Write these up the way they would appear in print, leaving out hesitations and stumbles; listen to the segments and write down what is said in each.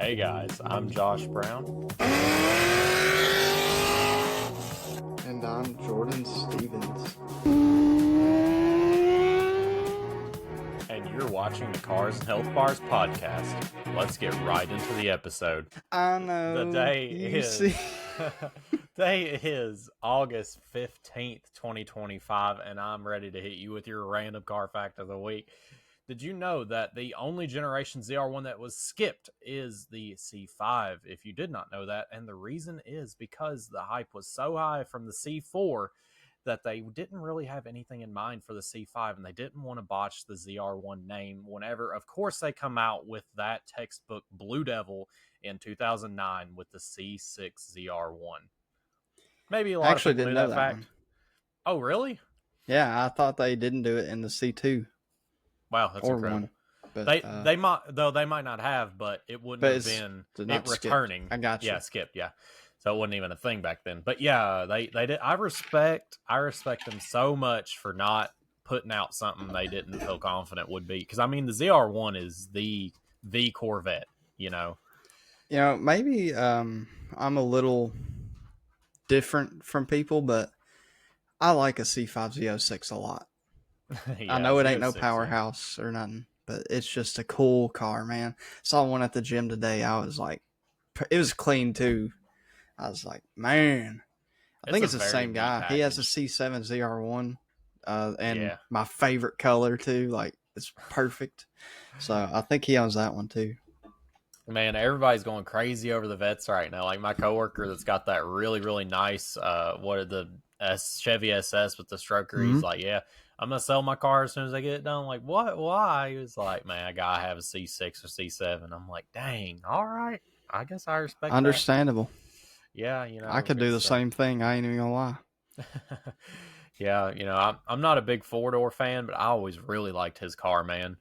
Hey guys, I'm Josh Brown. And I'm Jordan Stevens. And you're watching the Cars and Health Bars podcast. Let's get right into the episode. I know. The day you is see. day is August 15th, 2025, and I'm ready to hit you with your random car fact of the week. Did you know that the only Generation ZR1 that was skipped is the C5? If you did not know that, and the reason is because the hype was so high from the C4 that they didn't really have anything in mind for the C5, and they didn't want to botch the ZR1 name whenever, of course, they come out with that textbook Blue Devil in 2009 with the C6 ZR1. Maybe a lot of people didn't knew know that that fact. one. Oh, really? Yeah, I thought they didn't do it in the C2 Wow, that's or incredible. one. But They might not have, but it wouldn't but have it's been not it returning. skipped. I got you. Yeah, skipped. Yeah, so it wasn't even a thing back then. But yeah, they did. I respect them so much for not putting out something they didn't feel confident would be. Because I mean, the ZR1 is the Corvette. You know. Maybe I'm a little different from people, but I like a C5 Z06 a lot. Yeah, I know it ain't no Z06, powerhouse or nothing, but it's just a cool car, man. Saw one at the gym today. I was like, it was clean too. I was like, man, I think it's the same guy. He has a C7 ZR1, and my favorite color too. Like, it's perfect. So I think he owns that one too. Man, everybody's going crazy over the vets right now. Like my coworker that's got that really, really nice Chevy SS with the stroker. Mm-hmm. He's like, yeah, I'm gonna sell my car as soon as I get it done. I'm like, what? Why? He was like, man, I gotta have a C6 or C7. I'm like, dang, all right. I guess I respect Understandable. that. Yeah, I could do the same thing. I ain't even gonna lie. Yeah, I'm not a big 4-door fan, but I always really liked his car, man.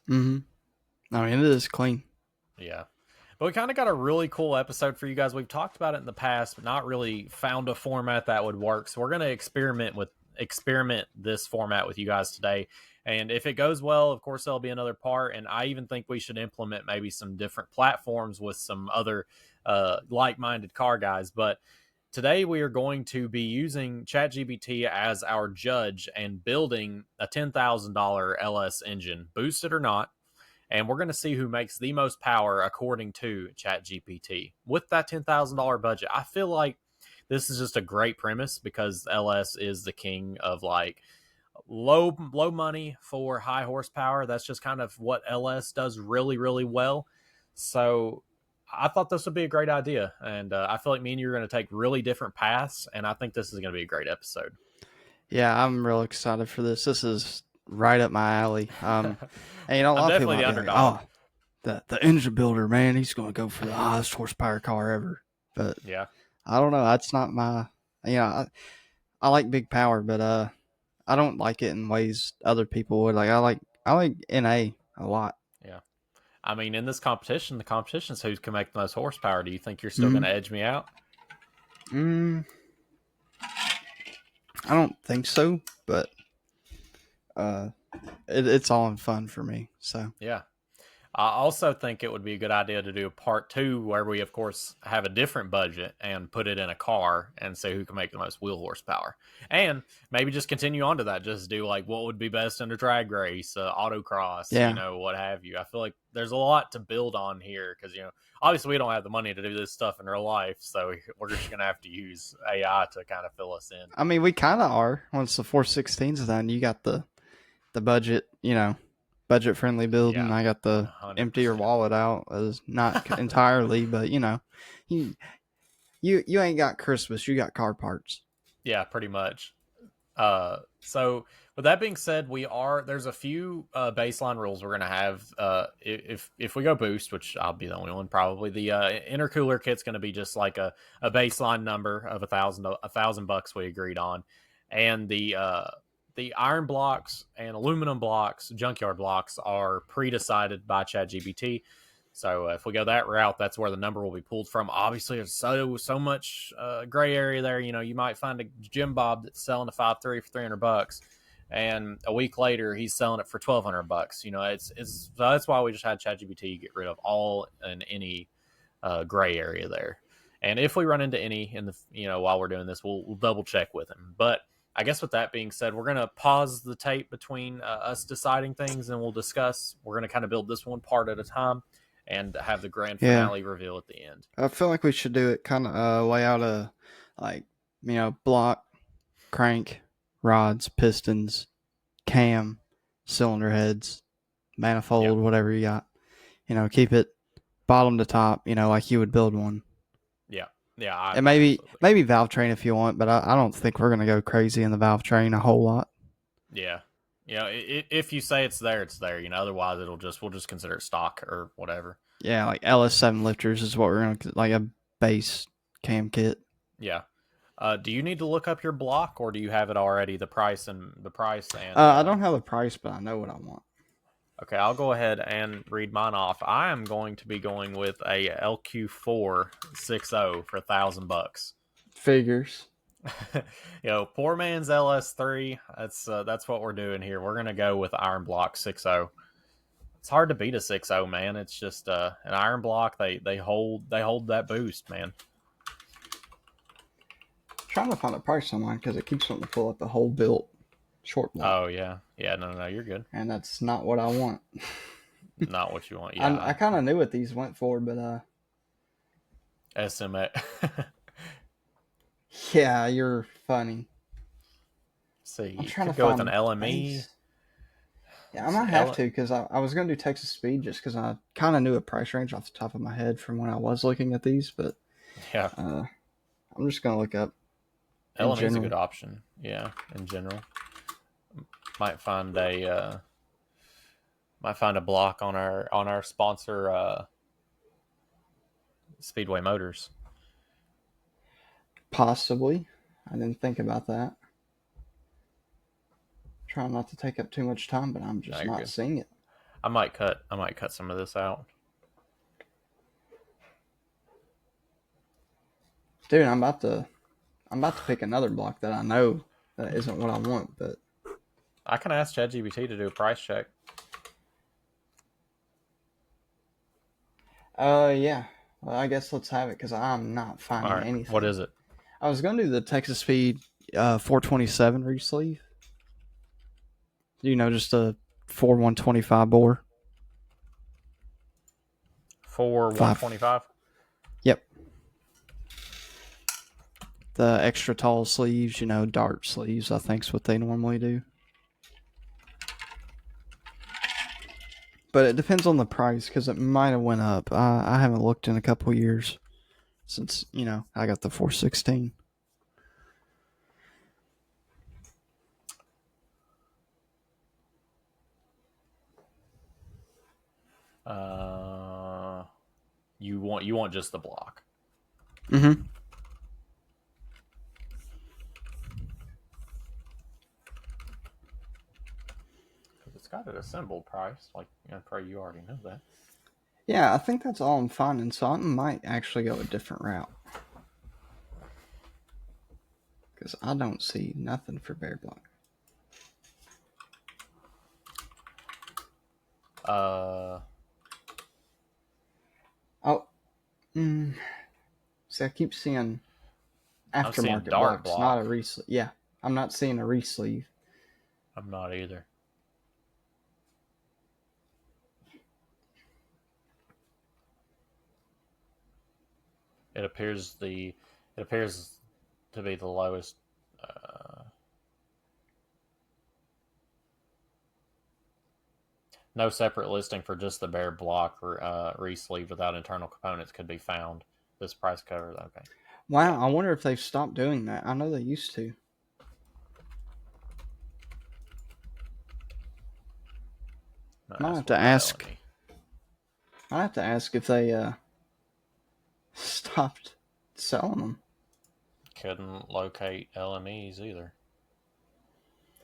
Mm-hmm. I mean, it is clean. Yeah. But we kind of got a really cool episode for you guys. We've talked about it in the past, but not really found a format that would work. So we're going to experiment this format with you guys today. And if it goes well, of course, there'll be another part. And I even think we should implement maybe some different platforms with some other like-minded car guys. But today we are going to be using ChatGPT as our judge and building a $10,000 LS engine, boosted or not. And we're going to see who makes the most power according to ChatGPT. With that $10,000 budget, I feel like this is just a great premise because LS is the king of like low money for high horsepower. That's just kind of what LS does really, really well. So I thought this would be a great idea. And I feel like me and you are going to take really different paths. And I think this is going to be a great episode. Yeah, I'm real excited for this. This is right up my alley. And a lot of people might be like, the engine builder, man, he's going to go for the highest horsepower car ever. But yeah, I don't know. That's not my, I like big power, but I don't like it in ways other people would. Like I like NA a lot. Yeah. I mean, in this competition, the competition is who can make the most horsepower. Do you think you're still going to edge me out? I don't think so, but it's all in fun for me. So yeah. I also think it would be a good idea to do a part 2 where we, of course, have a different budget and put it in a car and say who can make the most wheel horsepower. And maybe just continue on to that. Just do like what would be best in a drag race, autocross, what have you. I feel like there's a lot to build on here because, obviously we don't have the money to do this stuff in real life. So we're just going to have to use AI to kind of fill us in. I mean, we kind of are. Once the 416's is done, you got the budget, budget friendly build, and I got the 100%. Empty your wallet out as not entirely, but you ain't got Christmas, you got car parts. Yeah, pretty much. So with that being said, there's a few baseline rules we're gonna have. If we go boost, which I'll be the only one probably, the intercooler kit's gonna be just like a baseline number of $1,000 we agreed on, and the iron blocks and aluminum blocks, junkyard blocks, are pre-decided by ChatGPT. So if we go that route, that's where the number will be pulled from. Obviously, there's so much gray area there. You might find a Jim Bob that's selling a 5.3 for $300, and a week later he's selling it for $1,200. So that's why we just had ChatGPT get rid of all and any gray area there. And if we run into any in the while we're doing this, we'll double check with him. But I guess with that being said, we're gonna pause the tape between us deciding things, and we'll discuss. We're gonna kind of build this one part at a time, and have the grand finale reveal at the end. I feel like we should do it kind of lay out a block, crank, rods, pistons, cam, cylinder heads, manifold, whatever you got. Keep it bottom to top. Like you would build one. Yeah, and maybe valve train if you want, but I don't think we're gonna go crazy in the valve train a whole lot. Yeah, if you say it's there, it's there. Otherwise we'll just consider it stock or whatever. Yeah, like LS7 lifters is what we're gonna like a base cam kit. Yeah. Do you need to look up your block, or do you have it already? The price and. I don't have the price, but I know what I want. Okay, I'll go ahead and read mine off. I am going to be going with a LQ4 60 for $1,000. Figures. Poor man's LS3. That's what we're doing here. We're gonna go with Iron Block 60. It's hard to beat a 60, man. It's just an Iron Block. They hold that boost, man. I'm trying to find a price on mine because it keeps wanting to pull up the whole built short block. Oh yeah, no, you're good. And that's not what I want. Not what you want. Yeah, I kind of knew what these went for, but SMA. Yeah, you're funny. See, I'm trying to go with an LME. Yeah, I might have to because I was going to do Texas Speed just because I kind of knew a price range off the top of my head from when I was looking at these, but yeah, I'm just going to look up. LME is a good option. Yeah, in general. Might find a block on our sponsor Speedway Motors. Possibly. I didn't think about that. Trying not to take up too much time, but I'm just not seeing it. I might cut some of this out. Dude, I'm about to pick another block that I know that isn't what I want, but I can ask ChatGPT to do a price check. Yeah. Well, I guess let's have it because I'm not finding anything. What is it? I was going to do the Texas Speed 427 re-sleeve. Just a 4/125 bore. 4/125? Yep. The extra tall sleeves, dart sleeves, I think is what they normally do. But it depends on the price because it might have went up. I haven't looked in a couple of years since, I got the 416. You want just the block. Mm-hmm. It's got an assembled price, probably you already know that. Yeah, I think that's all I'm finding, so I might actually go a different route. Because I don't see nothing for Bear Block. See, I keep seeing aftermarket blocks, not a re-sleeve. Yeah, I'm not seeing a re-sleeve. I'm not either. It appears to be the lowest. No separate listing for just the bare block re-sleeve without internal components could be found. This price covers. Okay. Wow, I wonder if they've stopped doing that. I know they used to. I have to ask. I have to ask if they stopped selling them. Couldn't locate LMEs either.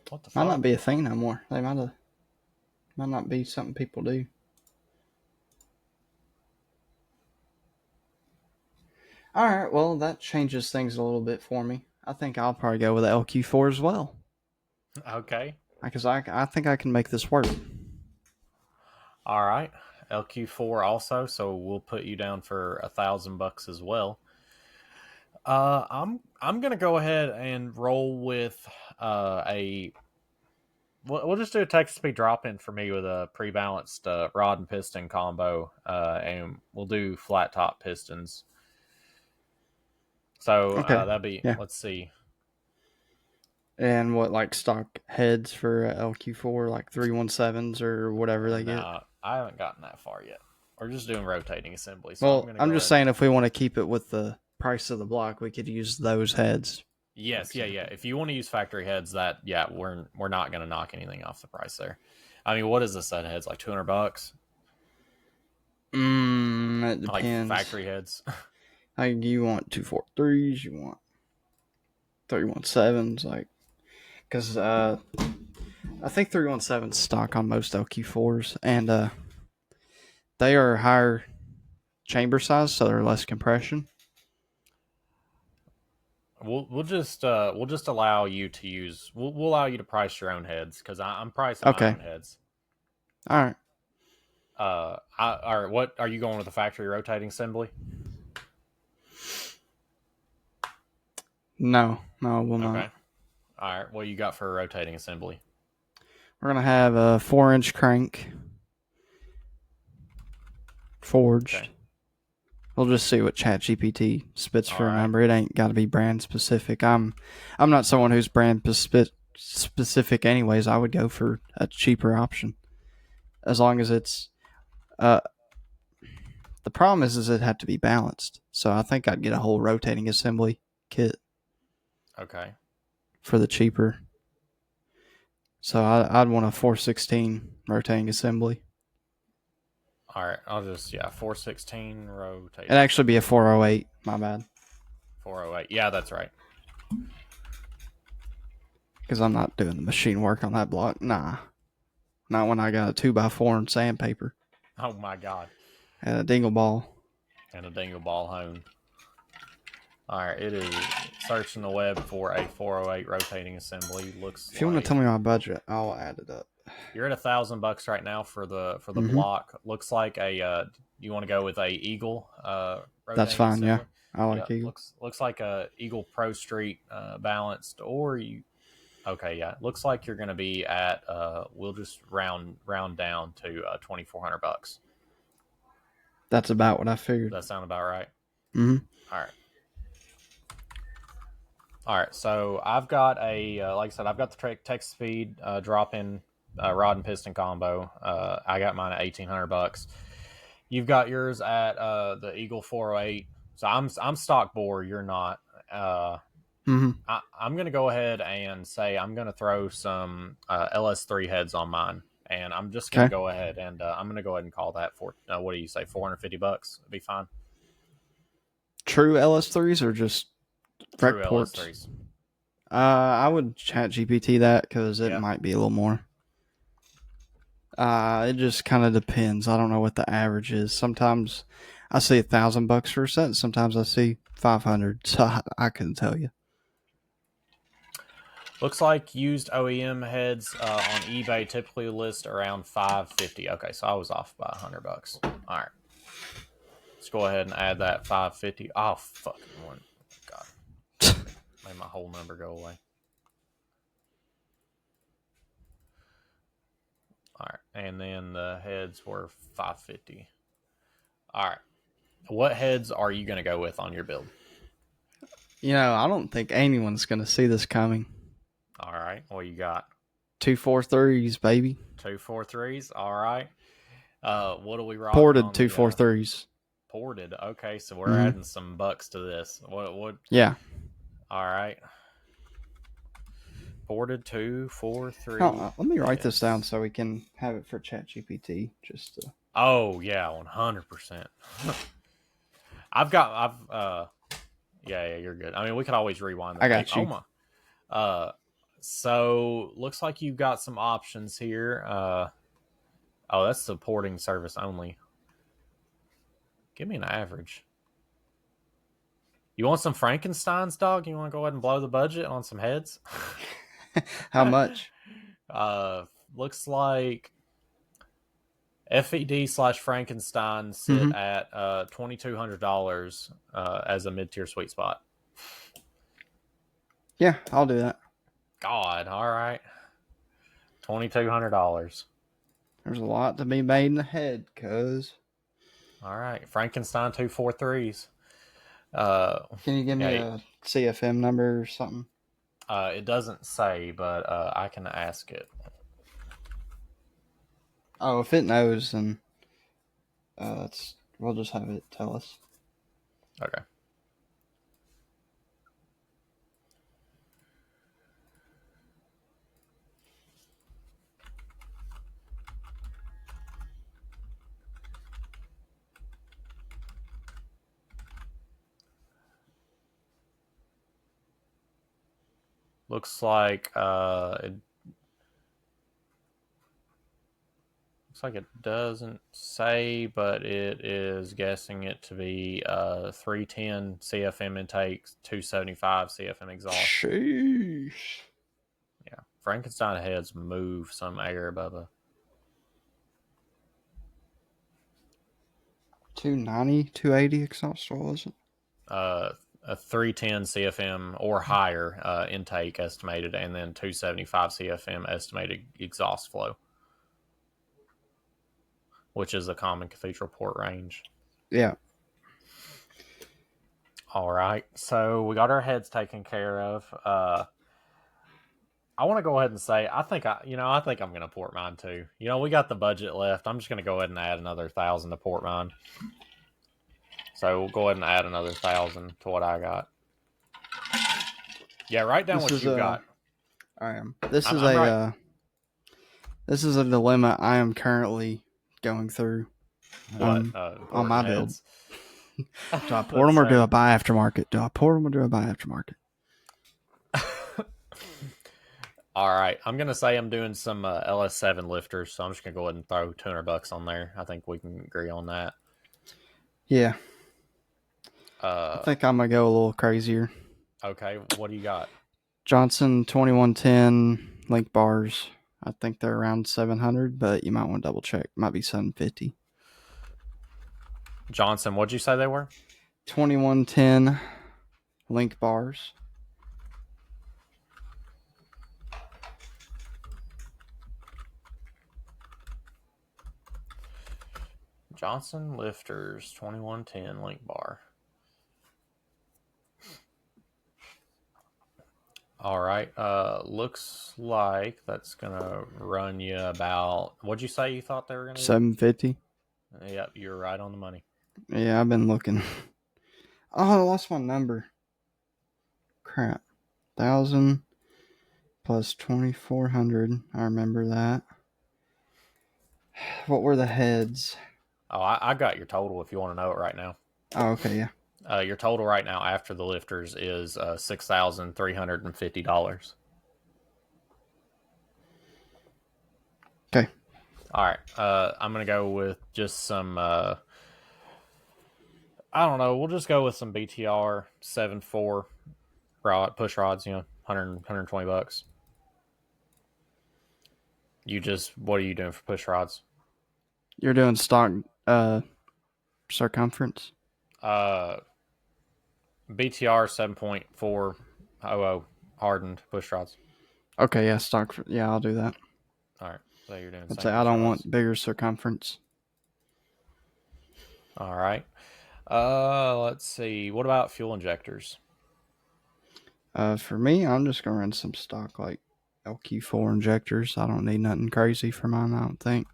What the fuck? Might not be a thing no more. They might not be something people do. Alright, well, that changes things a little bit for me. I think I'll probably go with the LQ4 as well. Okay. Because I think I can make this work. All right. LQ4 also, so we'll put you down for $1,000 as well. I'm gonna go ahead and roll with a. We'll just do a Texas speed drop in for me with a pre-balanced rod and piston combo, and we'll do flat top pistons. So Okay. that'd be, let's see. And what, like stock heads for LQ4, like 317s or whatever they get? I haven't gotten that far yet. We're just doing rotating assembly. So well, I'm just saying if we want to keep it with the price of the block, we could use those heads. Yes, yeah. If you want to use factory heads, we're not going to knock anything off the price there. I mean, what is a set of heads, like $200? It depends. Like factory heads. Like you want 243s, you want 317s, like because I think 317s stock on most LQ4s, and they are higher chamber size, so they're less compression. We'll just allow you to use. We'll allow you to price your own heads because I'm pricing my own heads. All right. All right. What are you going with, the factory rotating assembly? No, we'll not. Okay. All right. What you got for a rotating assembly? We're gonna have a 4-inch crank, forged. Okay. We'll just see what ChatGPT spits for a number. It ain't got to be brand specific. I'm not someone who's brand specific anyways. I would go for a cheaper option as long as it's. The problem is it had to be balanced. So I think I'd get a whole rotating assembly kit. Okay. For the cheaper. So I'd want a 416 rotating assembly. All right, I'll just 416 rotate. It'd actually be a 408. My bad. 408. Yeah, that's right. Because I'm not doing the machine work on that block. Nah, not when I got a 2x4 and sandpaper. Oh my god. And a dingle ball. And a dingle ball hone. All right, it is searching the web for a 408 rotating assembly. If you want to tell me my budget, I'll add it up. You're at $1,000 right now for the block. Looks like you want to go with a Eagle. That's fine. assembly? Yeah, I like Eagle. Looks like a Eagle Pro Street balanced, or you. Okay, yeah. Looks like you're going to be at. We'll just round down to $2,400. That's about what I figured. Does that sound about right? Mm-hmm. All right. So I've got like I said, I've got the Texas Speed drop-in rod and piston combo. I got mine at $1,800. You've got yours at the Eagle 408. So I'm stock bore. You're not. Mm-hmm. I'm going to go ahead and say I'm going to throw some LS3 heads on mine, and I'm just going to go ahead and I'm going to go ahead and call that for what do you say, $450? It'd be fine. True LS3s or just True LS3s? I would ChatGPT that because it might be a little more. It just kind of depends. I don't know what the average is. Sometimes I see $1,000 for a set. Sometimes I see 500. So I couldn't tell you. Looks like used OEM heads on eBay typically list around $550. Okay, so I was off by $100. All right, let's go ahead and add that $550. Oh fucking one! God, made my whole number go away. All right, and then the heads were $550. All right, what heads are you going to go with on your build? You know, I don't think anyone's going to see this coming. All right, what you got? 243s, baby. 243s. All right. What do we rock? Ported 243s. Ported. Okay, so we're adding some bucks to this. What? Yeah. All right. Ported 243. Oh, let me write this down so we can have it for ChatGPT. Just. Oh yeah, 100%. Yeah, you're good. I mean, we could always rewind. I got you. So looks like you've got some options here. That's supporting service only. Give me an average. You want some Frankensteins, dog? You want to go ahead and blow the budget on some heads? How much? Looks like FED/Frankenstein sit at $2,200 as a mid-tier sweet spot. Yeah, I'll do that. God, all right. $2,200. There's a lot to be made in the head, cuz. All right, Frankenstein 243s. Can you give me a CFM number or something? It doesn't say, but I can ask it. Oh, if it knows, then we'll just have it tell us. Okay. Looks like it doesn't say, but it is guessing it to be 310 CFM intake, 275 CFM exhaust. Sheesh. Yeah, Frankenstein heads move some air, Bubba. 290, 280 exhaust oil, is it? A 310 CFM or higher intake estimated, and then 275 CFM estimated exhaust flow, which is a common cathedral port range. Yeah. All right, so we got our heads taken care of. I want to go ahead and say I think I'm going to port mine too. We got the budget left. I'm just going to go ahead and add another 1,000 to port mine. So we'll go ahead and add another 1,000 to what I got. Yeah, write down what you got. I am. This is a dilemma I am currently going through. On my build. Do I port them or do I buy aftermarket? All right, I'm gonna say I'm doing some LS7 lifters, so I'm just gonna go ahead and throw $200 on there. I think we can agree on that. Yeah. I think I'm gonna go a little crazier. Okay, what do you got? Johnson 2110 link bars. I think they're around 700, but you might want to double check. Might be 750. Johnson, what'd you say they were? 2110 link bars. Johnson lifters 2110 link bar. All right. Looks like that's gonna run you about. What'd you say you thought they were gonna? 750. Yep, you're right on the money. Yeah, I've been looking. Oh, I lost my number. Crap. 1,000 plus 2,400. I remember that. What were the heads? Oh, I got your total if you want to know it right now. Oh, okay, yeah. Your total right now after the lifters is $6,350. Okay. All right. I'm gonna go with just some. I don't know. We'll just go with some BTR 7.4 rod push rods. 120 bucks. What are you doing for push rods? You're doing stock circumference. BTR 7.400 hardened push rods. Okay, yeah, stock. Yeah, I'll do that. All right, so you're doing. Let's say I don't want bigger circumference. All right. Let's see. What about fuel injectors? For me, I'm just gonna run some stock like LQ4 injectors. I don't need nothing crazy for mine, I don't think.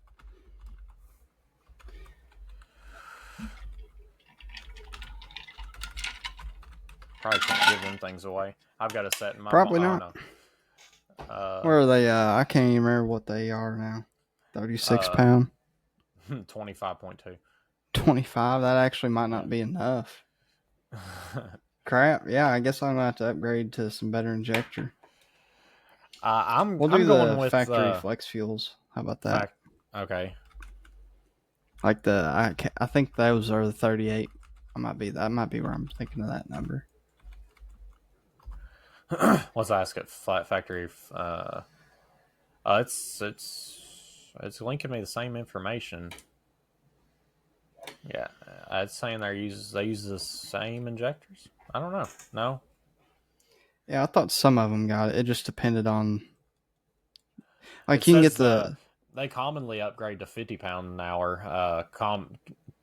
Probably can't give them things away. I've got to set in my. Probably not. Where are they? I can't even remember what they are now. 36 pound. 25.2. 25. That actually might not be enough. Crap. Yeah, I guess I'm gonna have to upgrade to some better injector. We'll do going with factory flex fuels. How about that? Okay. Like I think those are the 38. That might be where I'm thinking of that number. Let's ask it. Flat factory. It's It's linking me the same information. Yeah, it's saying they use the same injectors. I don't know. No. Yeah, I thought some of them got it. It just depended on. Like It you can says get the. they commonly upgrade to 50 pound an hour.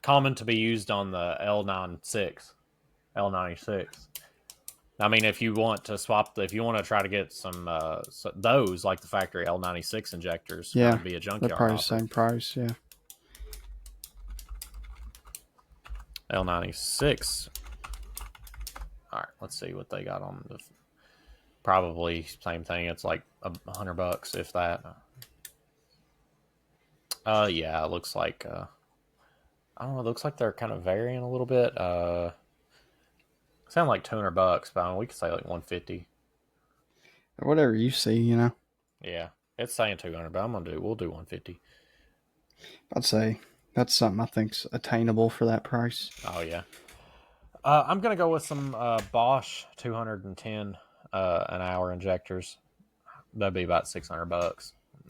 Common to be used on the L96, L96. I mean, if you want to if you want to try to get some those like the factory L96 injectors, Yeah, that'd be a junkyard they're probably offer. the same price. Yeah. L96. All right, let's see what they got on the. Probably same thing. It's like $100 if that. Yeah, it looks like. I don't know. It looks like they're kind of varying a little bit. Sound like $200, but I mean, we could say like 150. Or whatever you see, you know. Yeah, it's saying 200, but we'll do 150. I'd say that's something I think's attainable for that price. Oh yeah. I'm gonna go with some Bosch 210 an hour injectors. That'd be about $600. Let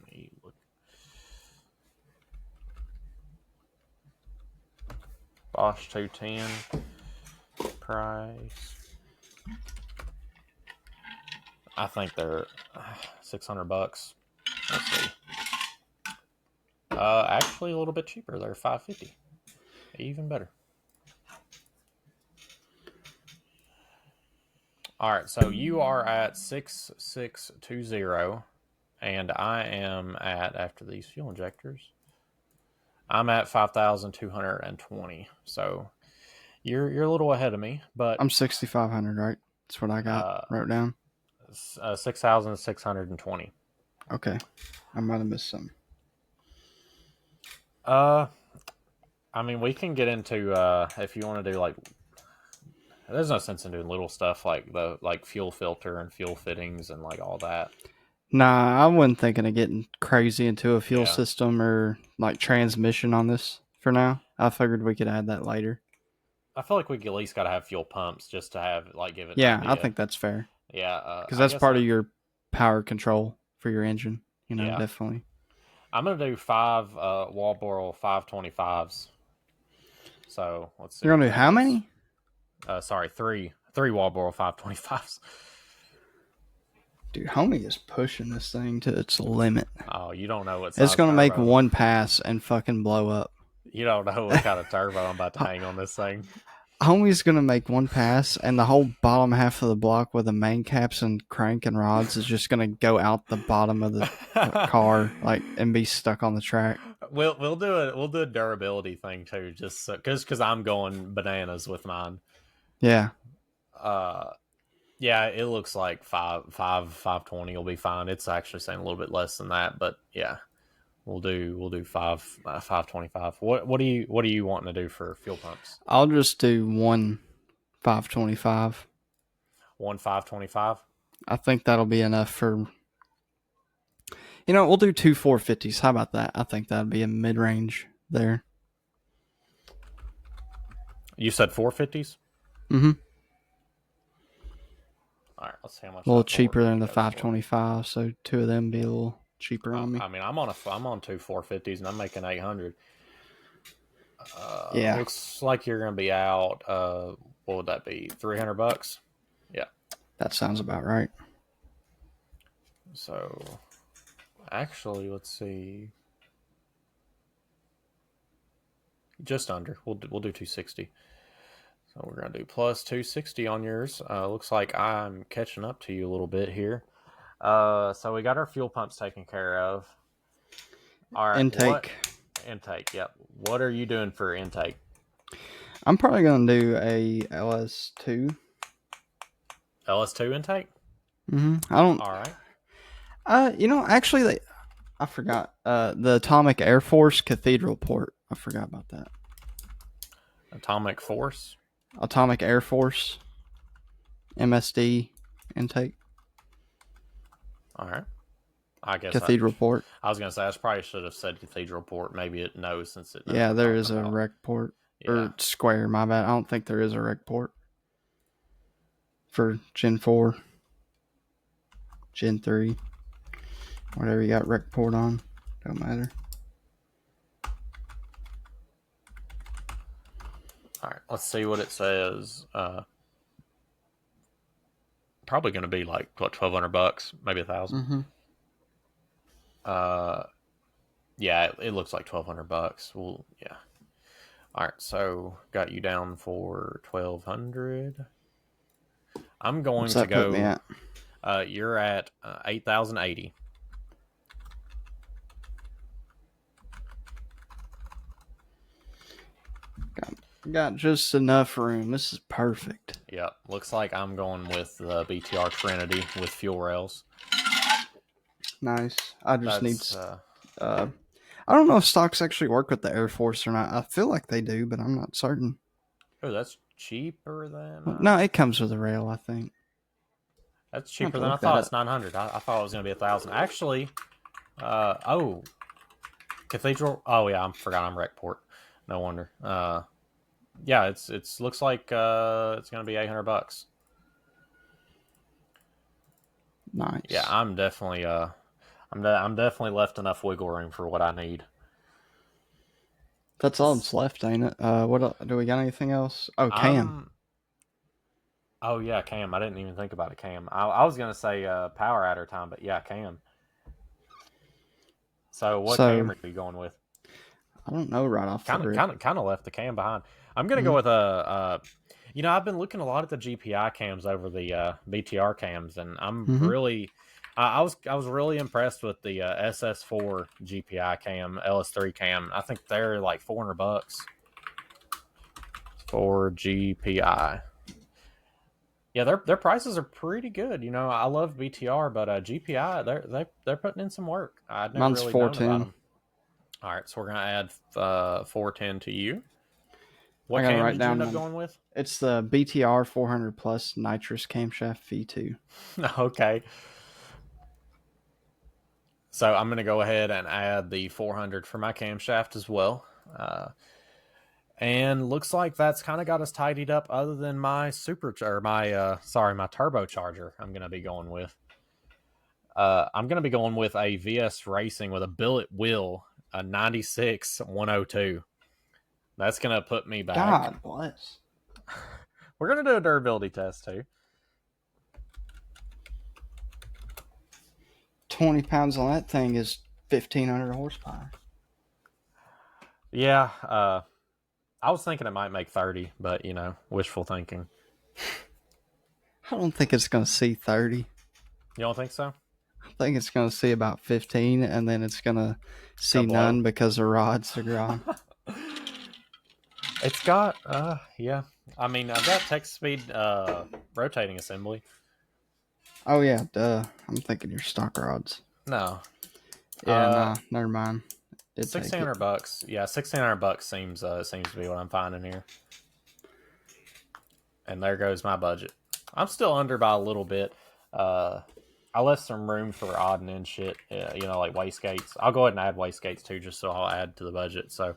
me look. Bosch 210 price. I think they're $600. Let's see. Actually, a little bit cheaper. They're $550. Even better. All right, so you are at 6620, and I am at, after these fuel injectors, I'm at 5,220. So you're a little ahead of me, but I'm 6,500, right? That's what I got wrote down. 6,620. Okay, I might have missed some. I mean, we can get into if you want to do like. There's no sense in doing little stuff like the fuel filter and fuel fittings and like all that. Nah, I wasn't thinking of getting crazy into a fuel system or like transmission on this for now. I figured we could add that later. I feel like we at least got to have fuel pumps just to have give it. Yeah, I think that's fair. Yeah, because that's part of your power control for your engine. You know, definitely. I'm gonna do 5 Walboro 525s. So let's see. You're gonna do how many? Sorry, three Walboro 525s. Dude, homie is pushing this thing to its limit. Oh, you don't know what it's gonna make one pass and fucking blow up. You don't know what kind of turbo I'm about to hang on this thing. Homie's gonna make one pass, and the whole bottom half of the block with the main caps and crank and rods is just gonna go out the bottom of the car, and be stuck on the track. We'll do a durability thing too, just because I'm going bananas with mine. Yeah. Yeah, it looks like 520 will be fine. It's actually saying a little bit less than that, but yeah, we'll do 525. What do you wanting to do for fuel pumps? I'll just do 1 525. 1 525. I think that'll be enough for. We'll do 2 450s. How about that? I think that'd be a mid range there. You said 450s? Mm-hmm. All right, let's see how much. A little cheaper than the 525, so 2 of them be a little cheaper on me. I mean, I'm on 2 450s and I'm making 800. Yeah, looks like you're gonna be out. What would that be? $300? Yeah, that sounds about right. So, actually, let's see. Just under. We'll do 260. So we're going to do plus 260 on yours. Looks like I'm catching up to you a little bit here. So we got our fuel pumps taken care of. All right. Intake. Intake, yep. What are you doing for intake? I'm probably going to do a LS2. LS2 intake? Mm-hmm. I don't... All right. Actually, I forgot. The Atomic Air Force Cathedral port. I forgot about that. Atomic Air Force MSD intake. All right. I guess Cathedral port. I was going to say, I probably should have said Cathedral port. Maybe it knows since it knows. Yeah, there is a rec port. Yeah. Or square, my bad. I don't think there is a rec port for Gen 4. Gen 3. Whatever you got rec port on. Don't matter. All right, let's see what it says. Probably going to be like what, $1,200, maybe $1,000. Mm-hmm. Yeah, it looks like $1,200. Well, yeah. All right, so got you down for 1,200. I'm going What's that to go. Put me at? You're at 8,080. Got just enough room. This is perfect. Yep, looks like I'm going with the BTR Trinity with fuel rails. Nice. I just need. I don't know if stocks actually work with the Air Force or not. I feel like they do, but I'm not certain. Oh, that's cheaper than. No, it comes with a rail, I think. That's cheaper than I thought. It's 900. I thought it was going to be 1,000. Actually, Cathedral. Oh yeah, I forgot I'm Wreckport. No wonder. Yeah, it's looks like it's going to be $800. Nice. Yeah, I'm definitely I'm definitely left enough wiggle room for what I need. That's all that's left, ain't it? What do we got? Anything else? Oh, Cam. Oh yeah, Cam. I didn't even think about a Cam. I was gonna say Power Adder time, but yeah, Cam. So what Cam are you going with? I don't know right off the rip. Kind of left the Cam behind. I'm gonna go with I've been looking a lot at the GPI cams over the BTR cams, and I'm really. I was really impressed with the SS4 GPI cam, LS3 cam. I think they're like $400 for GPI. Yeah, their prices are pretty good. I love BTR, but GPI they're putting in some work. I'd never really known about them. All right, so we're gonna add 410 to you. What cam did you end up going with? It's the BTR 400 Plus nitrous camshaft V2. Okay. So I'm going to go ahead and add the 400 for my camshaft as well. And looks like that's kind of got us tidied up other than my my turbocharger I'm going to be going with. I'm going to be going with a VS Racing with a billet wheel, a 96 102. That's going to put me back. God bless. We're going to do a durability test too. 20 pounds on that thing is 1,500 horsepower. Yeah, I was thinking it might make 30, but wishful thinking. I don't think it's going to see 30. You don't think so? I think it's going to see about 15, and then it's going to see none because the rods are gone. It's got, yeah. I mean, I've got TechSpeed rotating assembly. Oh yeah, duh. I'm thinking your stock rods. No. Yeah, never mind. It's $1,600. Yeah, $1,600 seems to be what I'm finding here. And there goes my budget. I'm still under by a little bit. I left some room for odd and end shit. Like wastegates. I'll go ahead and add wastegates too, just so I'll add to the budget. So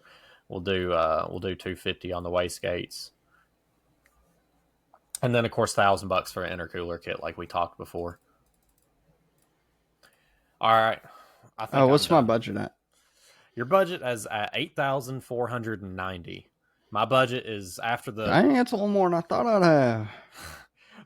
we'll do $250 on the wastegates. And then, of course, $1,000 for an intercooler kit, like we talked before. All right. What's my budget at? Your budget is at $8,490. My budget is after the. Dang, that's a little more than I thought I'd have.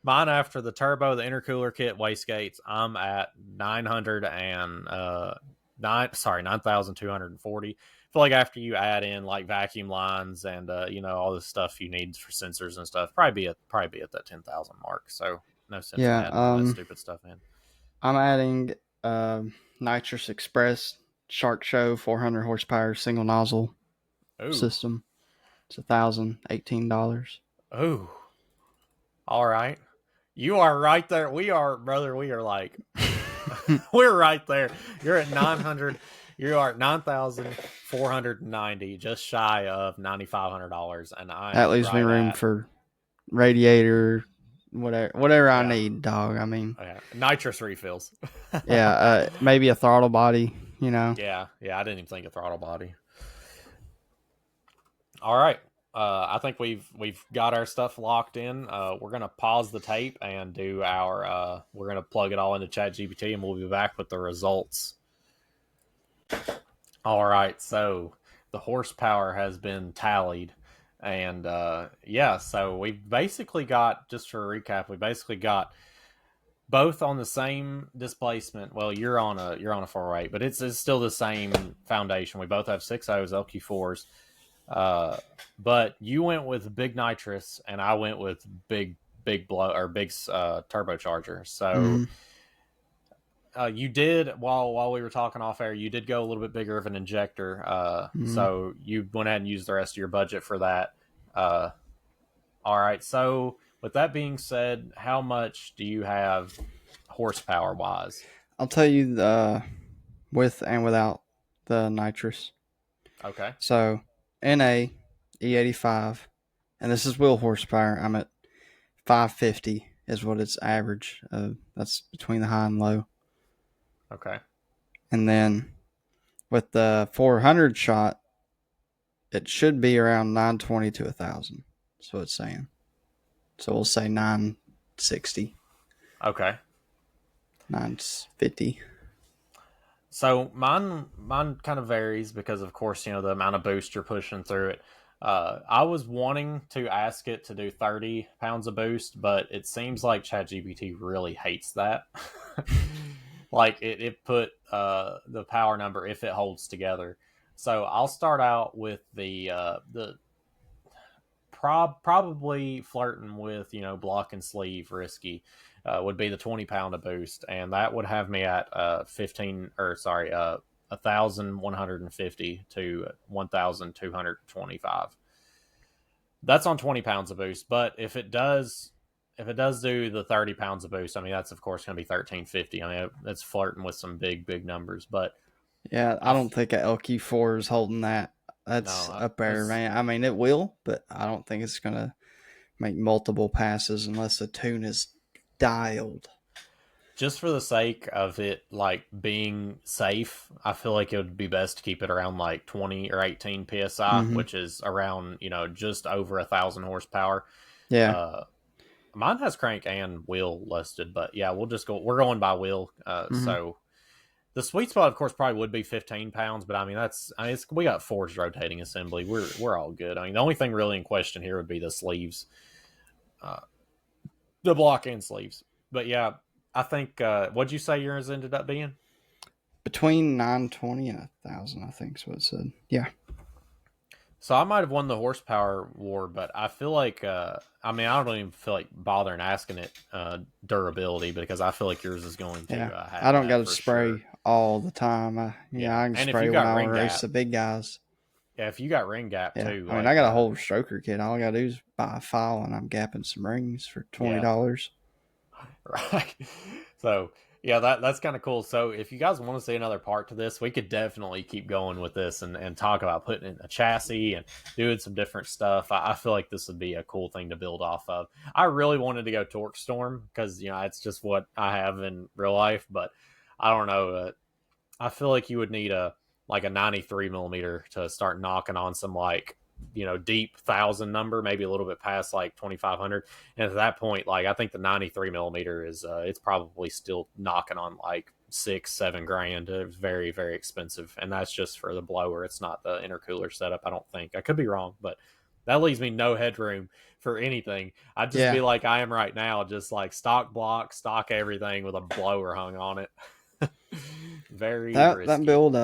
Mine after the turbo, the intercooler kit, wastegates. I'm at 9,240. I feel like after you add in like vacuum lines and all the stuff you need for sensors and stuff, probably be at that 10,000 mark. So no sense in adding all that stupid stuff in. I'm adding Nitrous Express Shark Show 400 horsepower single nozzle system. It's $1,018. Oh, all right. You are right there. We are, brother. We are like, we're right there. You're at 900. You are at 9,490, just shy of $9,500, and that leaves me room for radiator, whatever I need, dog. I mean, nitrous refills. Maybe a throttle body. Yeah. I didn't even think of throttle body. All right. I think we've got our stuff locked in. We're gonna pause the tape and do our. We're gonna plug it all into ChatGPT, and we'll be back with the results. All right, so the horsepower has been tallied. And yeah, so we basically got, just for a recap, we basically got both on the same displacement. Well, you're on a 408, but it's still the same foundation. We both have 6.0s, LQ4s. But you went with big nitrous, and I went with big blow or big turbocharger. So Mm-hmm. you did, while we were talking off air, you did go a little bit bigger of an injector. Mm-hmm. So you went ahead and used the rest of your budget for that. Uh, all right. So with that being said, how much do you have horsepower wise? I'll tell you with and without the nitrous. Okay. So NA E85, and this is wheel horsepower. I'm at 550 is what it's average. That's between the high and low. Okay. And then with the 400 shot, it should be around 920 to 1,000. That's what it's saying. So we'll say 960, Okay. 950. So mine kind of varies because, of course, the amount of boost you're pushing through it. I was wanting to ask it to do 30 pounds of boost, but it seems like ChatGPT really hates that. Like it put the power number if it holds together. So I'll start out with the probably flirting with block and sleeve risky. Would be the 20 pound of boost, and that would have me at 1,150 to 1,225. That's on 20 pounds of boost. But if it does do the 30 pounds of boost, I mean that's of course going to be 1,350. I mean that's flirting with some big numbers, but Yeah, I don't think an LQ4 is holding that. That's no, up there, man. I mean, it will, but I don't think it's going to make multiple passes unless the tune is dialed. just for the sake of it like being safe, I feel like it would be best to keep it around like 20 or 18 psi, Mm-hmm. which is around just over 1,000 horsepower. Yeah. Uh, Mine has crank and wheel listed, but yeah, we're going by wheel. Mm-hmm. So the sweet spot, of course, probably would be 15 pounds, but I mean we got forged rotating assembly. We're all good. I mean, the only thing really in question here would be the sleeves, uh, the block and sleeves. But yeah, I think what'd you say yours ended up being? Between 920 and 1,000, I think is what it said. Yeah. So I might have won the horsepower war, but I feel like I mean I don't even feel like bothering asking it durability because I feel like yours is going to Yeah. I have don't got that to for spray sure. all the time. Yeah, I can and if spray you when got I want ring to race gap, the big guys. yeah, if you got ring gap Yeah. too, I mean, I like got a whole stroker kit. All I got to do is buy a file and I'm gapping some rings for yeah, $20. right. So yeah, that's kind of cool. So if you guys want to see another part to this, we could definitely keep going with this and talk about putting in a chassis and doing some different stuff. I feel like this would be a cool thing to build off of. I really wanted to go Torque Storm because it's just what I have in real life, but I don't know. I feel like you would need a 93 millimeter to start knocking on some like deep thousand number, maybe a little bit past like 2,500. And at that point, like I think the 93 millimeter is it's probably still knocking on like 6-7 grand. It's very very expensive, and that's just for the blower. It's not the intercooler setup. I don't think. I could be wrong, but that leaves me no headroom for anything. I'd just be Yeah. like I am right now, just like stock block, stock everything with a blower hung on it. Very That risky. build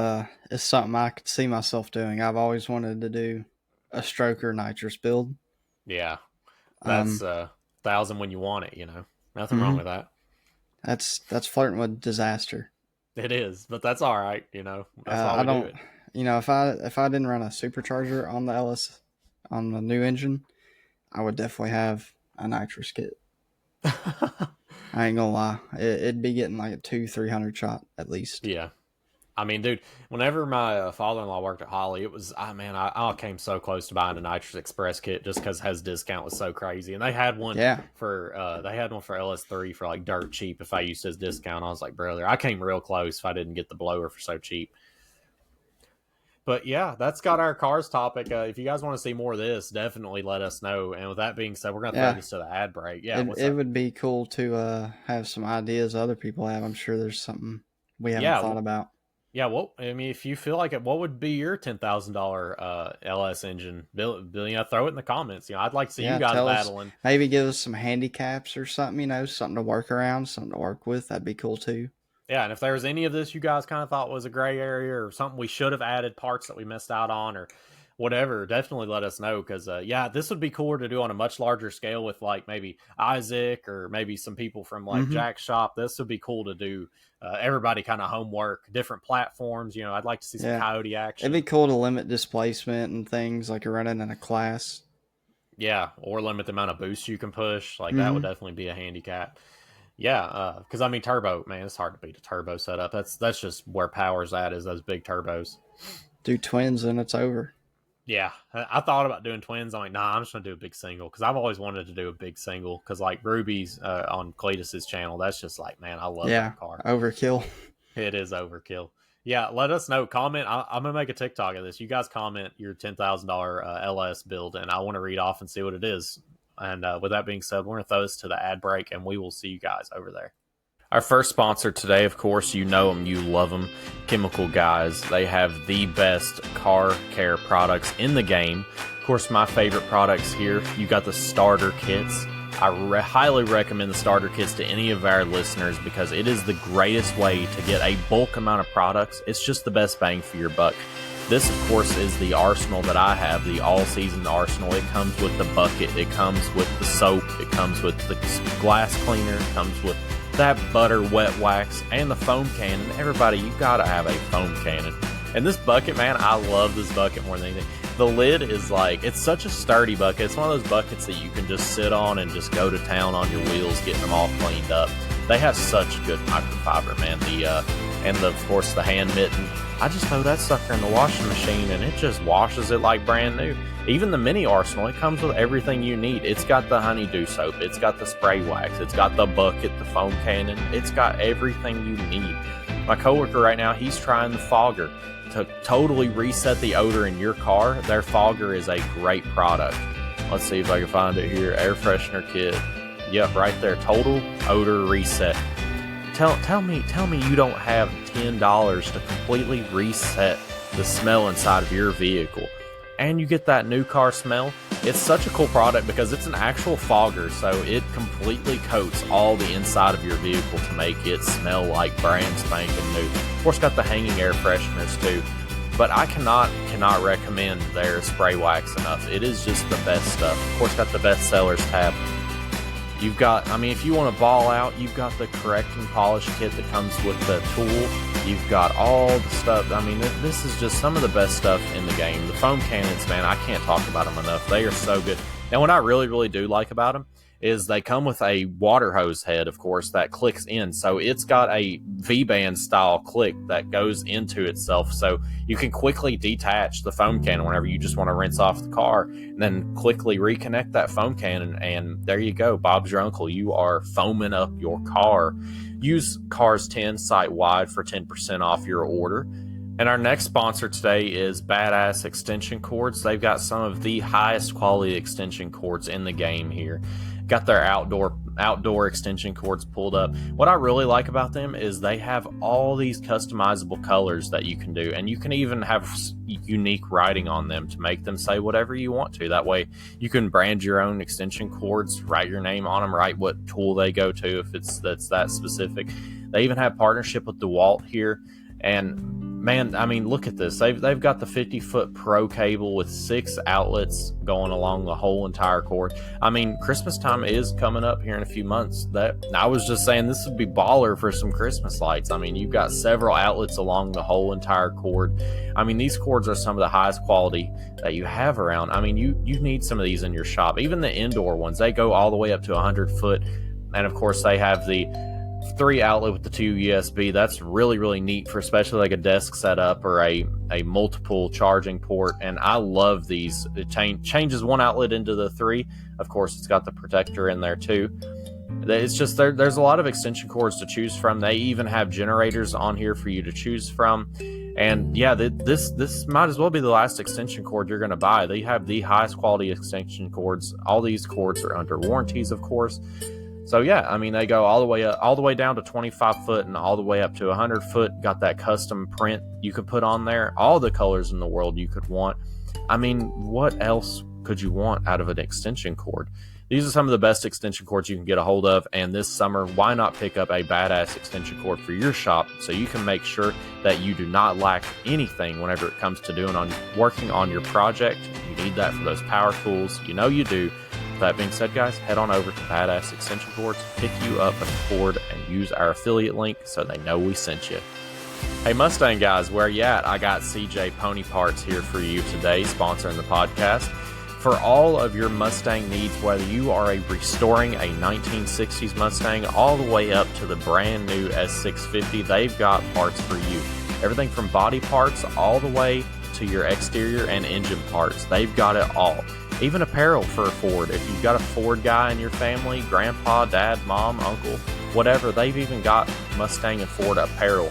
is something I could see myself doing. I've always wanted to do a stroker nitrous build. Yeah, that's Um, 1,000 when you want it. Nothing wrong mhm. with that. That's flirting with disaster. It is, but that's all right. That's why I we do don't, it. if I didn't run a supercharger on the LS on the new engine, I would definitely have a nitrous kit. I ain't gonna lie, it'd be getting like a 200-300 shot at least. Yeah, I mean, dude, whenever my father-in-law worked at Holly, it was, man, I came so close to buying a Nitrous Express kit just because his discount was so crazy, and Yeah, they had one for LS3 for like dirt cheap. If I used his discount, I was like, brother, I came real close if I didn't get the blower for so cheap. But yeah, that's got our cars topic. If you guys want to see more of this, definitely let us know. And with that being said, we're gonna throw yeah. this to the ad break. Yeah, It what's it up? would be cool to have some ideas other people have. I'm sure there's something we haven't Yeah, thought about. Yeah, well, I mean, if you feel like it, what would be your $10,000 LS engine? Bill, throw it in the comments. I'd like to see you guys battling. Maybe give us some handicaps or something. Something to work around, something to work with. That'd be cool too. Yeah, and if there's any of this you guys kind of thought was a gray area or something we should have added, parts that we missed out on, or whatever, definitely let us know. Because this would be cooler to do on a much larger scale with like maybe Isaac or maybe some people from like Jack's shop. This would be cool to do. Everybody kind of homework, different platforms. I'd like to see some Coyote action. It'd be cool to limit displacement and things like you're running in a class. Yeah, or limit the amount of boost you can push. Like that would definitely be a handicap. Yeah, because I mean, turbo, man, it's hard to beat a turbo setup. That's just where power's at, is those big turbos. Do twins and it's over. Yeah, I thought about doing twins. I'm like, nah, I'm just gonna do a big single because I've always wanted to do a big single. Because like Ruby's on Cletus's channel, that's just like, man, I love that car. Overkill. It is overkill. Yeah, let us know. Comment. I'm gonna make a TikTok of this. You guys comment your $10,000 LS build, and I want to read off and see what it is. And with that being said, we're going to throw this to the ad break, and we will see you guys over there. Our first sponsor today, of course, you know them, you love them, Chemical Guys. They have the best car care products in the game. Of course, my favorite products here, you got the starter kits. I highly recommend the starter kits to any of our listeners because it is the greatest way to get a bulk amount of products. It's just the best bang for your buck. This, of course, is the arsenal that I have, the all-season arsenal. It comes with the bucket. It comes with the soap. It comes with the glass cleaner. It comes with that butter wet wax and the foam cannon. Everybody, you got to have a foam cannon. And this bucket, man, I love this bucket more than anything. The lid is like, it's such a sturdy bucket. It's one of those buckets that you can just sit on and just go to town on your wheels, getting them all cleaned up. They have such good microfiber, man. Of course, the hand mitten. I just throw that sucker in the washing machine and it just washes it like brand new. Even the mini arsenal, it comes with everything you need. It's got the honeydew soap. It's got the spray wax. It's got the bucket, the foam cannon. It's got everything you need. My coworker right now, he's trying the fogger to totally reset the odor in your car. Their fogger is a great product. Let's see if I can find it here. Air freshener kit. Yep, right there. Total odor reset. Tell me you don't have $10 to completely reset the smell inside of your vehicle. And you get that new car smell. It's such a cool product because it's an actual fogger, so it completely coats all the inside of your vehicle to make it smell like brand spanking new. Of course, got the hanging air fresheners too. But I cannot recommend their spray wax enough. It is just the best stuff. Of course, got the best sellers tab. You've got, if you want to ball out, you've got the correcting polish kit that comes with the tool. You've got all the stuff. This is just some of the best stuff in the game. The foam cannons, man, I can't talk about them enough. They are so good. And what I really, really do like about them is they come with a water hose head, of course, that clicks in. So it's got a V-band style click that goes into itself. So you can quickly detach the foam cannon whenever you just want to rinse off the car and then quickly reconnect that foam cannon. And there you go. Bob's your uncle. You are foaming up your car. Use Cars 10 site-wide for 10% off your order. And our next sponsor today is Badass Extension Cords. They've got some of the highest quality extension cords in the game here. Got their outdoor extension cords pulled up. What I really like about them is they have all these customizable colors that you can do, and you can even have unique writing on them to make them say whatever you want to. That way you can brand your own extension cords, write your name on them, write what tool they go to if that's that specific. They even have partnership with DeWalt here. And man, look at this. They've got the 50-foot Pro cable with 6 outlets going along the whole entire cord. Christmas time is coming up here in a few months. That I was just saying this would be baller for some Christmas lights. You've got several outlets along the whole entire cord. These cords are some of the highest quality that you have around. You need some of these in your shop. Even the indoor ones, they go all the way up to 100 foot. And of course, they have the 3 outlet with the 2 USB. That's really, really neat for especially like a desk setup or a multiple charging port. And I love these. It changes 1 outlet into the 3. Of course, it's got the protector in there too. It's just there's a lot of extension cords to choose from. They even have generators on here for you to choose from. And yeah, this might as well be the last extension cord you're going to buy. They have the highest quality extension cords. All these cords are under warranties, of course. So yeah, I mean, they go all the way up, all the way down to 25 foot and all the way up to 100 foot. Got that custom print you could put on there, all the colors in the world you could want. I mean, what else could you want out of an extension cord? These are some of the best extension cords you can get a hold of, and this summer, why not pick up a badass extension cord for your shop so you can make sure that you do not lack anything whenever it comes to working on your project. You need that for those power tools. You know you do. With that being said, guys, head on over to Badass Extension Cords, pick you up a cord, and use our affiliate link so they know we sent you. Hey Mustang guys, where you at? I got CJ Pony Parts here for you today, sponsoring the podcast. For all of your Mustang needs, whether you are restoring a 1960s Mustang all the way up to the brand new S650, they've got parts for you. Everything from body parts all the way to your exterior and engine parts. They've got it all. Even apparel for a Ford. If you've got a Ford guy in your family, grandpa, dad, mom, uncle, whatever, they've even got Mustang and Ford apparel.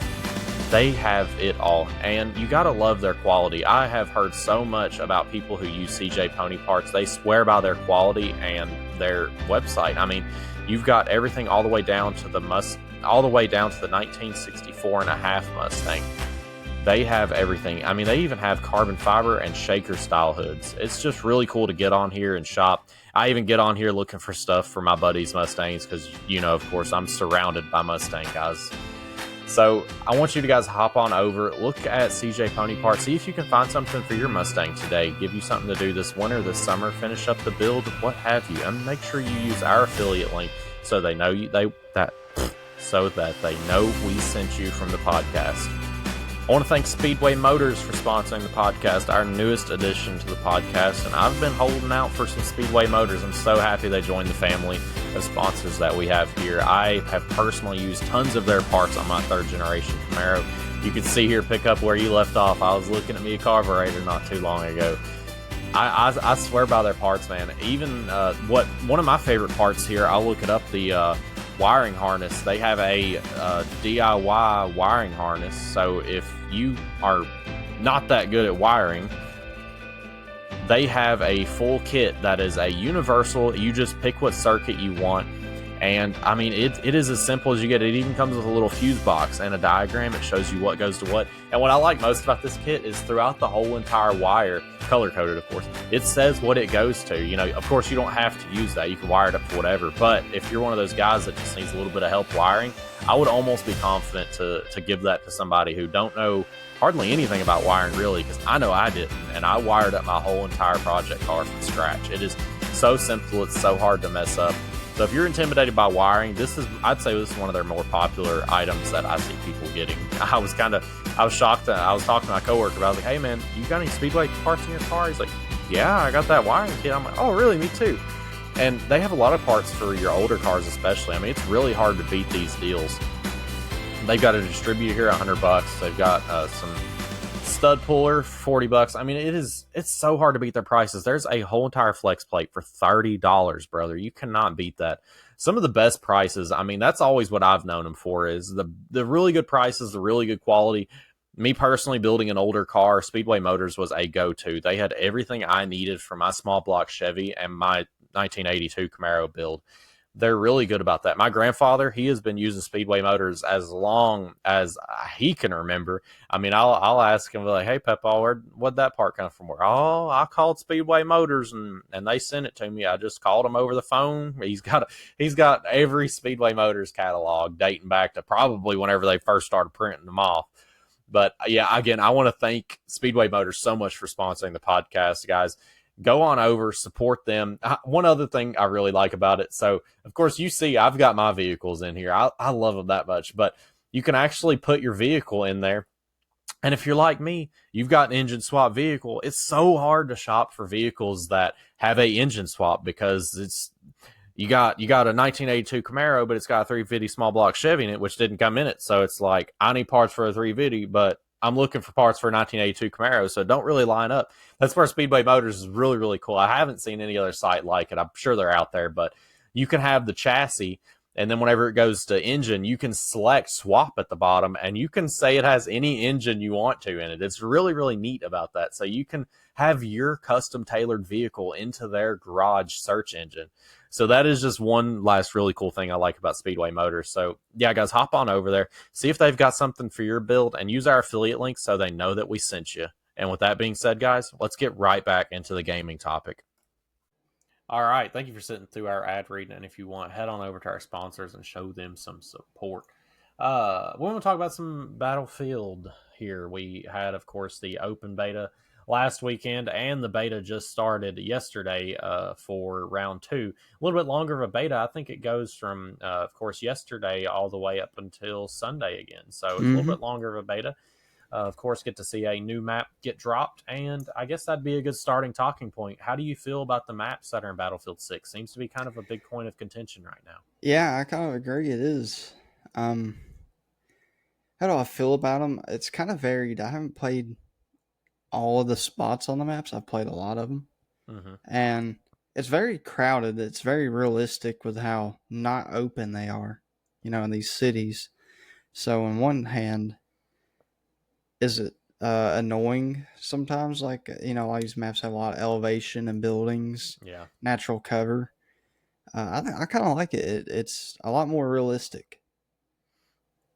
They have it all, and you gotta love their quality. I have heard so much about people who use CJ Pony Parts. They swear by their quality and their website. I mean, you've got everything all the way down to the 1964 and a half Mustang. They have everything. I mean, they even have carbon fiber and shaker style hoods. It's just really cool to get on here and shop. I even get on here looking for stuff for my buddies' Mustangs because, you know, of course, I'm surrounded by Mustang guys. So I want you to guys hop on over, look at CJ Pony Parts, see if you can find something for your Mustang today, give you something to do this winter, this summer, finish up the build, what have you, and make sure you use our affiliate link so they know that they know we sent you from the podcast. I want to thank Speedway Motors for sponsoring the podcast, our newest addition to the podcast, and I've been holding out for some Speedway Motors. I'm so happy they joined the family of sponsors that we have here. I have personally used tons of their parts on my third generation Camaro. You can see here, pick up where you left off. I was looking at me a carburetor not too long ago. I swear by their parts, man. Even one of my favorite parts here, I'll look it up, the wiring harness. They have a DIY wiring harness, so if you are not that good at wiring, they have a full kit that is a universal. You just pick what circuit you want, and I mean it is as simple as you get. It even comes with a little fuse box and a diagram. It shows you what goes to what. And what I like most about this kit is throughout the whole entire wire, color coded of course, it says what it goes to. You know, of course you don't have to use that, you can wire it up for whatever, but if you're one of those guys that just needs a little bit of help wiring, I would almost be confident to give that to somebody who don't know hardly anything about wiring really, because I know I didn't, and I wired up my whole entire project car from scratch. It is so simple, it's so hard to mess up. So if you're intimidated by wiring, I'd say this is one of their more popular items that I see people getting. I was shocked that I was talking to my coworker about it. I was like, hey man, you got any Speedway parts in your car? He's like, yeah, I got that wiring kit. I'm like, oh really, me too. And they have a lot of parts for your older cars especially. I mean, it's really hard to beat these deals. They've got a distributor here, $100. They've got some stud puller, $40. I mean, it's so hard to beat their prices. There's a whole entire flex plate for $30, brother. You cannot beat that. Some of the best prices, I mean, that's always what I've known them for, is the really good prices, the really good quality. Me personally, building an older car, Speedway Motors was a go-to. They had everything I needed for my small block Chevy and my 1982 Camaro build. They're really good about that. My grandfather, he has been using Speedway Motors as long as he can remember. I mean, I'll ask him, like, hey, Peppa, what'd that part come from? Oh, I called Speedway Motors, and they sent it to me. I just called him over the phone. He's got every Speedway Motors catalog dating back to probably whenever they first started printing them off. But, yeah, again, I want to thank Speedway Motors so much for sponsoring the podcast, guys. Go on over, support them. One other thing I really like about it, so of course you see I've got my vehicles in here. I love them that much, but you can actually put your vehicle in there. And if you're like me, you've got an engine swap vehicle. It's so hard to shop for vehicles that have a engine swap, because you got a 1982 Camaro, but it's got a 350 small block Chevy in it, which didn't come in it. So it's like, I need parts for a 350, but I'm looking for parts for a 1982 Camaro, so don't really line up. That's where Speedway Motors is really, really cool. I haven't seen any other site like it. I'm sure they're out there, but you can have the chassis, and then whenever it goes to engine, you can select swap at the bottom, and you can say it has any engine you want to in it. It's really, really neat about that. So you can have your custom tailored vehicle into their garage search engine. So that is just one last really cool thing I like about Speedway Motors. So yeah, guys, hop on over there, see if they've got something for your build, and use our affiliate link so they know that we sent you. And with that being said, guys, let's get right back into the gaming topic. All right. Thank you for sitting through our ad read. And if you want, head on over to our sponsors and show them some support. We want to talk about some Battlefield here. We had, of course, the open beta last weekend, and the beta just started yesterday for round 2. A little bit longer of a beta. I think it goes from, of course, yesterday all the way up until Sunday again. So it's a little bit longer of a beta. Of course, get to see a new map get dropped, and I guess that'd be a good starting talking point. How do you feel about the maps that are in Battlefield 6? Seems to be kind of a big point of contention right now. Yeah, I kind of agree. It is. How do I feel about them? It's kind of varied. I haven't played all of the spots on the maps. I've played a lot of them, and it's very crowded. It's very realistic with how not open they are, in these cities. So, on one hand, is it annoying sometimes? Like, all these maps have a lot of elevation and buildings, natural cover. I kind of like it. It's a lot more realistic.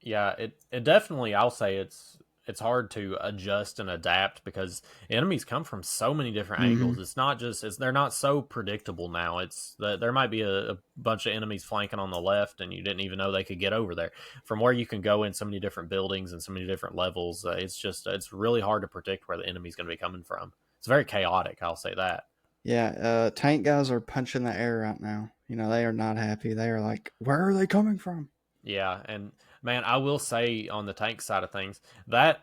Yeah, it definitely, I'll say it's hard to adjust and adapt because enemies come from so many different angles. It's not just they're not so predictable now. There might be a bunch of enemies flanking on the left, and you didn't even know they could get over there. From where you can go in so many different buildings and so many different levels, it's really hard to predict where the enemy's going to be coming from. It's very chaotic. I'll say that. Yeah, tank guys are punching the air right now. They are not happy. They are like, where are they coming from? Yeah, and man, I will say on the tank side of things, that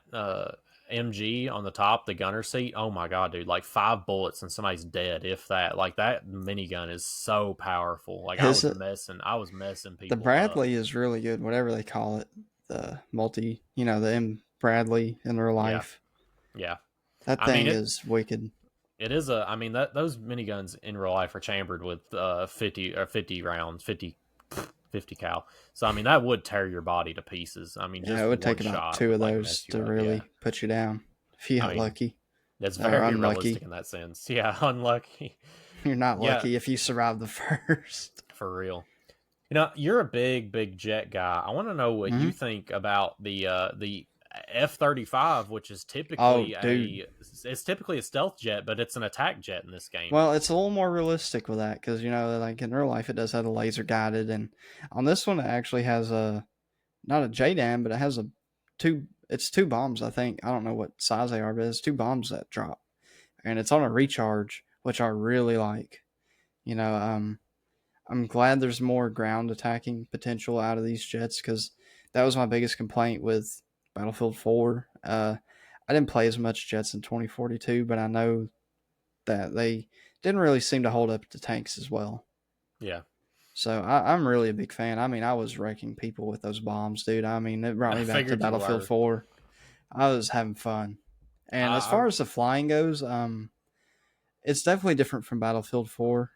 MG on the top, the gunner seat, oh my god, dude, like 5 bullets and somebody's dead, if that. Like that minigun is so powerful. Like I was messing people The Bradley up. is really good, whatever they call it. The multi, the M Bradley in real life. Yeah. That thing is wicked. It is those miniguns in real life are chambered with 50 rounds, 50 cal. So that would tear your body to pieces. Just it would take about 2 of those to really put you down if you got lucky. That's very unlucky in that sense. Yeah, unlucky. You're not lucky if you survive the first. For real. You're a big jet guy. I want to know what you think about the F-35, which is typically it's typically a stealth jet, but it's an attack jet in this game. Well, it's a little more realistic with that because like in real life, it does have the laser guided, and on this one, it actually has not a JDAM, but it has it's 2 bombs. I think I don't know what size they are, but it's 2 bombs that drop, and it's on a recharge, which I really like. I'm glad there's more ground attacking potential out of these jets because that was my biggest complaint with Battlefield 4. I didn't play as much jets in 2042, but I know that they didn't really seem to hold up to tanks as well. Yeah. So I'm really a big fan. I was wrecking people with those bombs, dude. It brought me back to Battlefield 4. I was having fun. And as far as the flying goes, it's definitely different from Battlefield 4.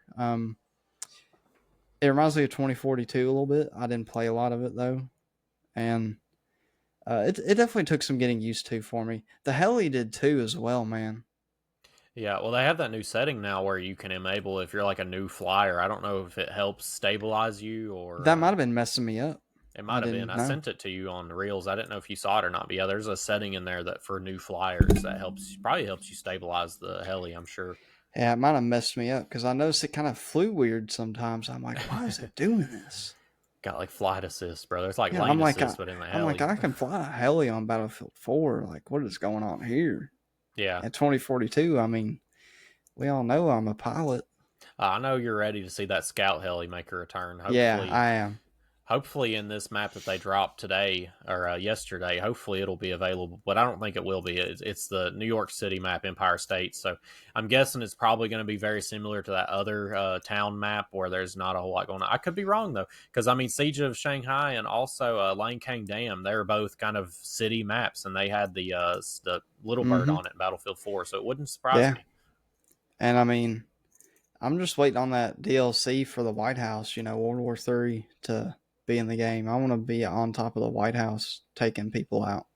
It reminds me of 2042 a little bit. I didn't play a lot of it, though. And it definitely took some getting used to for me. The heli did too as well, man. Yeah, well, they have that new setting now where you can enable if you're like a new flyer. I don't know if it helps stabilize you or... That might have been messing me up. It might have been. I sent it to you on the Reels. I didn't know if you saw it or not. But yeah, there's a setting in there that for new flyers that probably helps you stabilize the heli, I'm sure. Yeah, it might have messed me up because I noticed it kind of flew weird sometimes. I'm like, why is it doing this? Got like flight assist, brother. It's like lane assist, but in the heli. I'm like, I can fly a heli on Battlefield 4. Like, what is going on here? Yeah. In 2042, we all know I'm a pilot. I know you're ready to see that scout heli make a return. Hopefully, yeah, I am. Hopefully in this map that they dropped today or yesterday, hopefully it'll be available, but I don't think it will be. It's the New York City map, Empire State. So I'm guessing it's probably going to be very similar to that other town map where there's not a whole lot going on. I could be wrong though, because Siege of Shanghai and also Lancang Dam, they're both kind of city maps, and they had the Little Bird on it in Battlefield 4, so it wouldn't surprise me. And I'm just waiting on that DLC for the White House, World War III to be in the game. I want to be on top of the White House taking people out.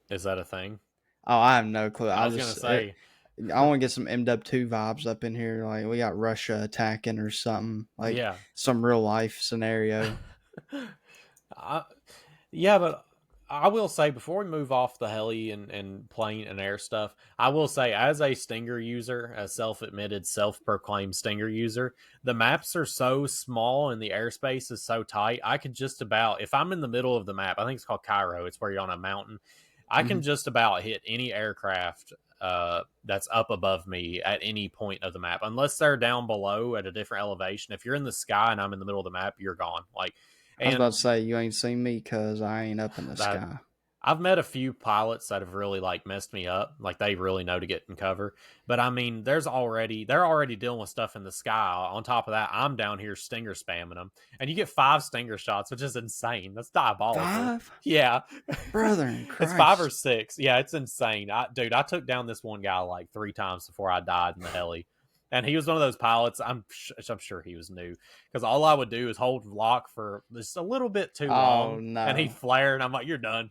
Is that a thing? Oh, I have no clue. I was going to say, I want to get some MW2 vibes up in here. Like we got Russia attacking or something. Like Yeah. some real life scenario. I, yeah, but I will say before we move off the heli and plane and air stuff, I will say as a Stinger user, a self-admitted, self-proclaimed Stinger user, the maps are so small and the airspace is so tight. I could just about, if I'm in the middle of the map, I think it's called Cairo. It's where you're on a mountain. I can just about hit any aircraft that's up above me at any point of the map, unless they're down below at a different elevation. If you're in the sky and I'm in the middle of the map, you're gone. Like, I was about and to say you ain't seen me because I ain't up in the that sky. I've met a few pilots that have really like messed me up. Like they really know to get in cover. But I mean, they're already dealing with stuff in the sky. On top of that, I'm down here Stinger spamming them, and you get 5 Stinger shots, which is insane. That's diabolical. 5? Yeah, Brother in Christ. It's 5 or 6. Yeah, it's insane. I took down this one guy like 3 times before I died in the heli. And he was one of those pilots. I'm sure he was new because all I would do is hold lock for just a little bit too long, no. and he'd flare, and I'm like, "You're done."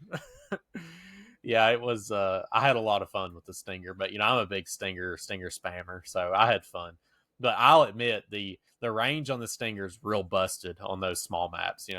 Yeah, it was. I had a lot of fun with the Stinger, but I'm a big Stinger spammer, so I had fun. But I'll admit the range on the Stinger is real busted on those small maps.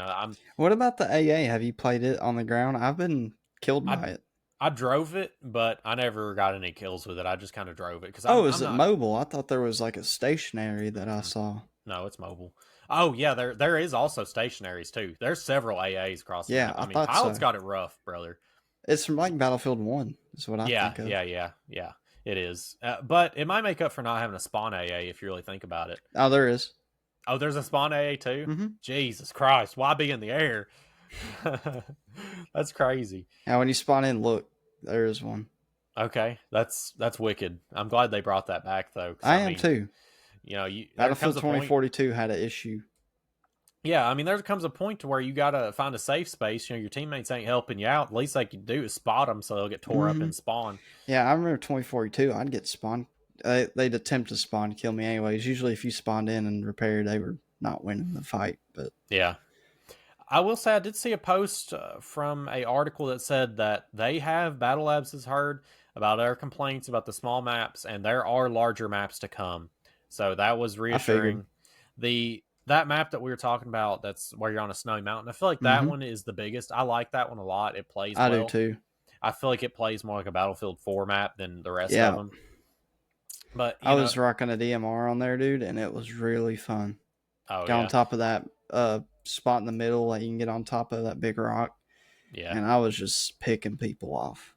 What about the AA? Have you played it on the ground? I've been killed by it. I drove it, but I never got any kills with it. I just kind of drove it because is it mobile? I thought there was like a stationary that I saw. No, it's mobile. Oh yeah, there is also stationaries too. There's several AAs across the map. I mean, Pilot's got it rough, brother. It's from like Battlefield 1, is what I think of. Yeah. It is. But it might make up for not having a spawn AA if you really think about it. Oh, there is. Oh, there's a spawn AA too? Mm-hmm. Jesus Christ, why be in the air? That's crazy. Now, when you spawn in, look, there is one. Okay, that's wicked. I'm glad they brought that back, though. I am too. Battlefield 2042 had an issue. Yeah, I mean, there comes a point to where you gotta find a safe space. Your teammates ain't helping you out. The least they can do is spot them so they'll get tore up and spawn. Yeah, I remember 2042. I'd get spawned. They'd attempt to spawn kill me anyways. Usually, if you spawned in and repaired, they were not winning the fight. But yeah, I will say I did see a post from a article that said that they have Battle Labs has heard about our complaints about the small maps, and there are larger maps to come. So that was reassuring. That map that we were talking about, that's where you're on a snowy mountain. I feel like that one is the biggest. I like that one a lot. It plays well. I do too. I feel like it plays more like a Battlefield 4 map than the rest of them. But I was rocking a DMR on there, dude, and it was really fun. Get on top of that spot in the middle, like you can get on top of that big rock. Yeah. And I was just picking people off.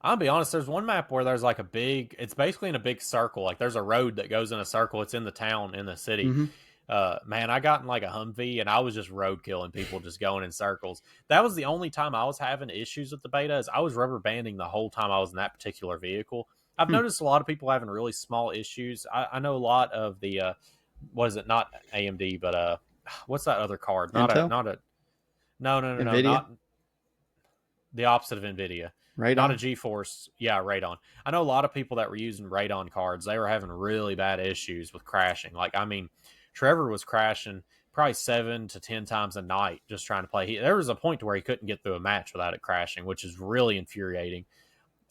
I'll be honest, there's one map where there's like it's basically in a big circle. Like there's a road that goes in a circle. It's in the town, in the city. Mm-hmm. Man, I got in like a Humvee and I was just road killing people, just going in circles. That was the only time I was having issues with the beta. Is I was rubber banding the whole time I was in that particular vehicle. I've noticed a lot of people having really small issues. I know a lot of the what is it? Not AMD, but what's that other card? No, NVIDIA? not the opposite of NVIDIA. Radeon? Not a GeForce. Yeah, Radeon. I know a lot of people that were using Radeon cards. They were having really bad issues with crashing. Like, I mean, Trevor was crashing probably 7 to 10 times a night just trying to play. There was a point to where he couldn't get through a match without it crashing, which is really infuriating.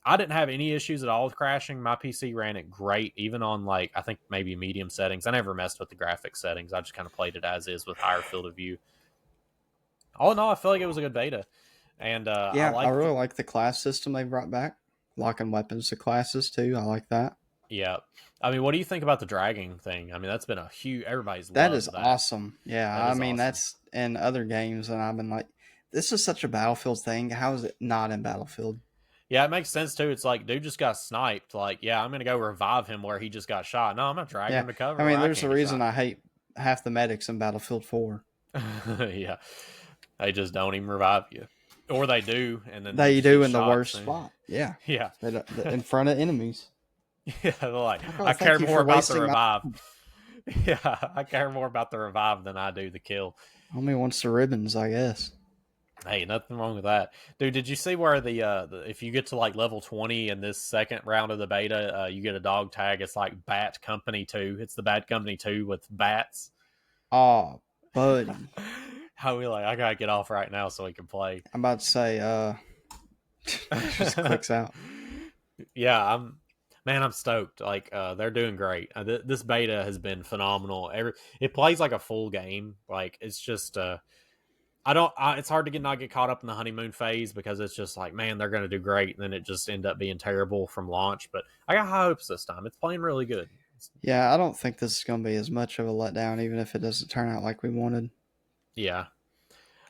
I didn't have any issues at all with crashing. My PC ran it great, even on like I think maybe medium settings. I never messed with the graphics settings. I just kind of played it as is with higher field of view. All in all, I feel like it was a good beta. And I really like the class system they brought back. Locking weapons to classes too. I like that. Yeah. I mean, what do you think about the dragging thing? I mean, that's been a huge, everybody's that is awesome. Yeah. Awesome. That's in other games, and I've been like, this is such a Battlefield thing. How is it not in Battlefield? Yeah, it makes sense too. It's like, dude just got sniped. Like, yeah, I'm going to go revive him where he just got shot. No, I'm not dragging him to cover. I mean, there's a reason I hate half the medics in Battlefield 4. Yeah. They just don't even revive you. Or they do, and then they do in the worst spot. Yeah. Yeah. In front of enemies. Yeah, they're like, I care more about the revive. Yeah, I care more about the revive than I do the kill. Only wants the ribbons, I guess. Hey, nothing wrong with that. Dude, did you see where the if you get to like level 20 in this second round of the beta, you get a dog tag. It's like Bat Company 2. It's the Bad Company 2 with bats. Oh, buddy. How we like, I gotta get off right now so we can play. I'm about to say, just clicks out. Yeah, Man, I'm stoked. Like, they're doing great. This beta has been phenomenal. It plays like a full game. Like, it's just it's hard to not get caught up in the honeymoon phase because it's just like, man, they're going to do great, and then it just end up being terrible from launch. But I got high hopes this time. It's playing really good. Yeah, I don't think this is going to be as much of a letdown, even if it doesn't turn out like we wanted. Yeah,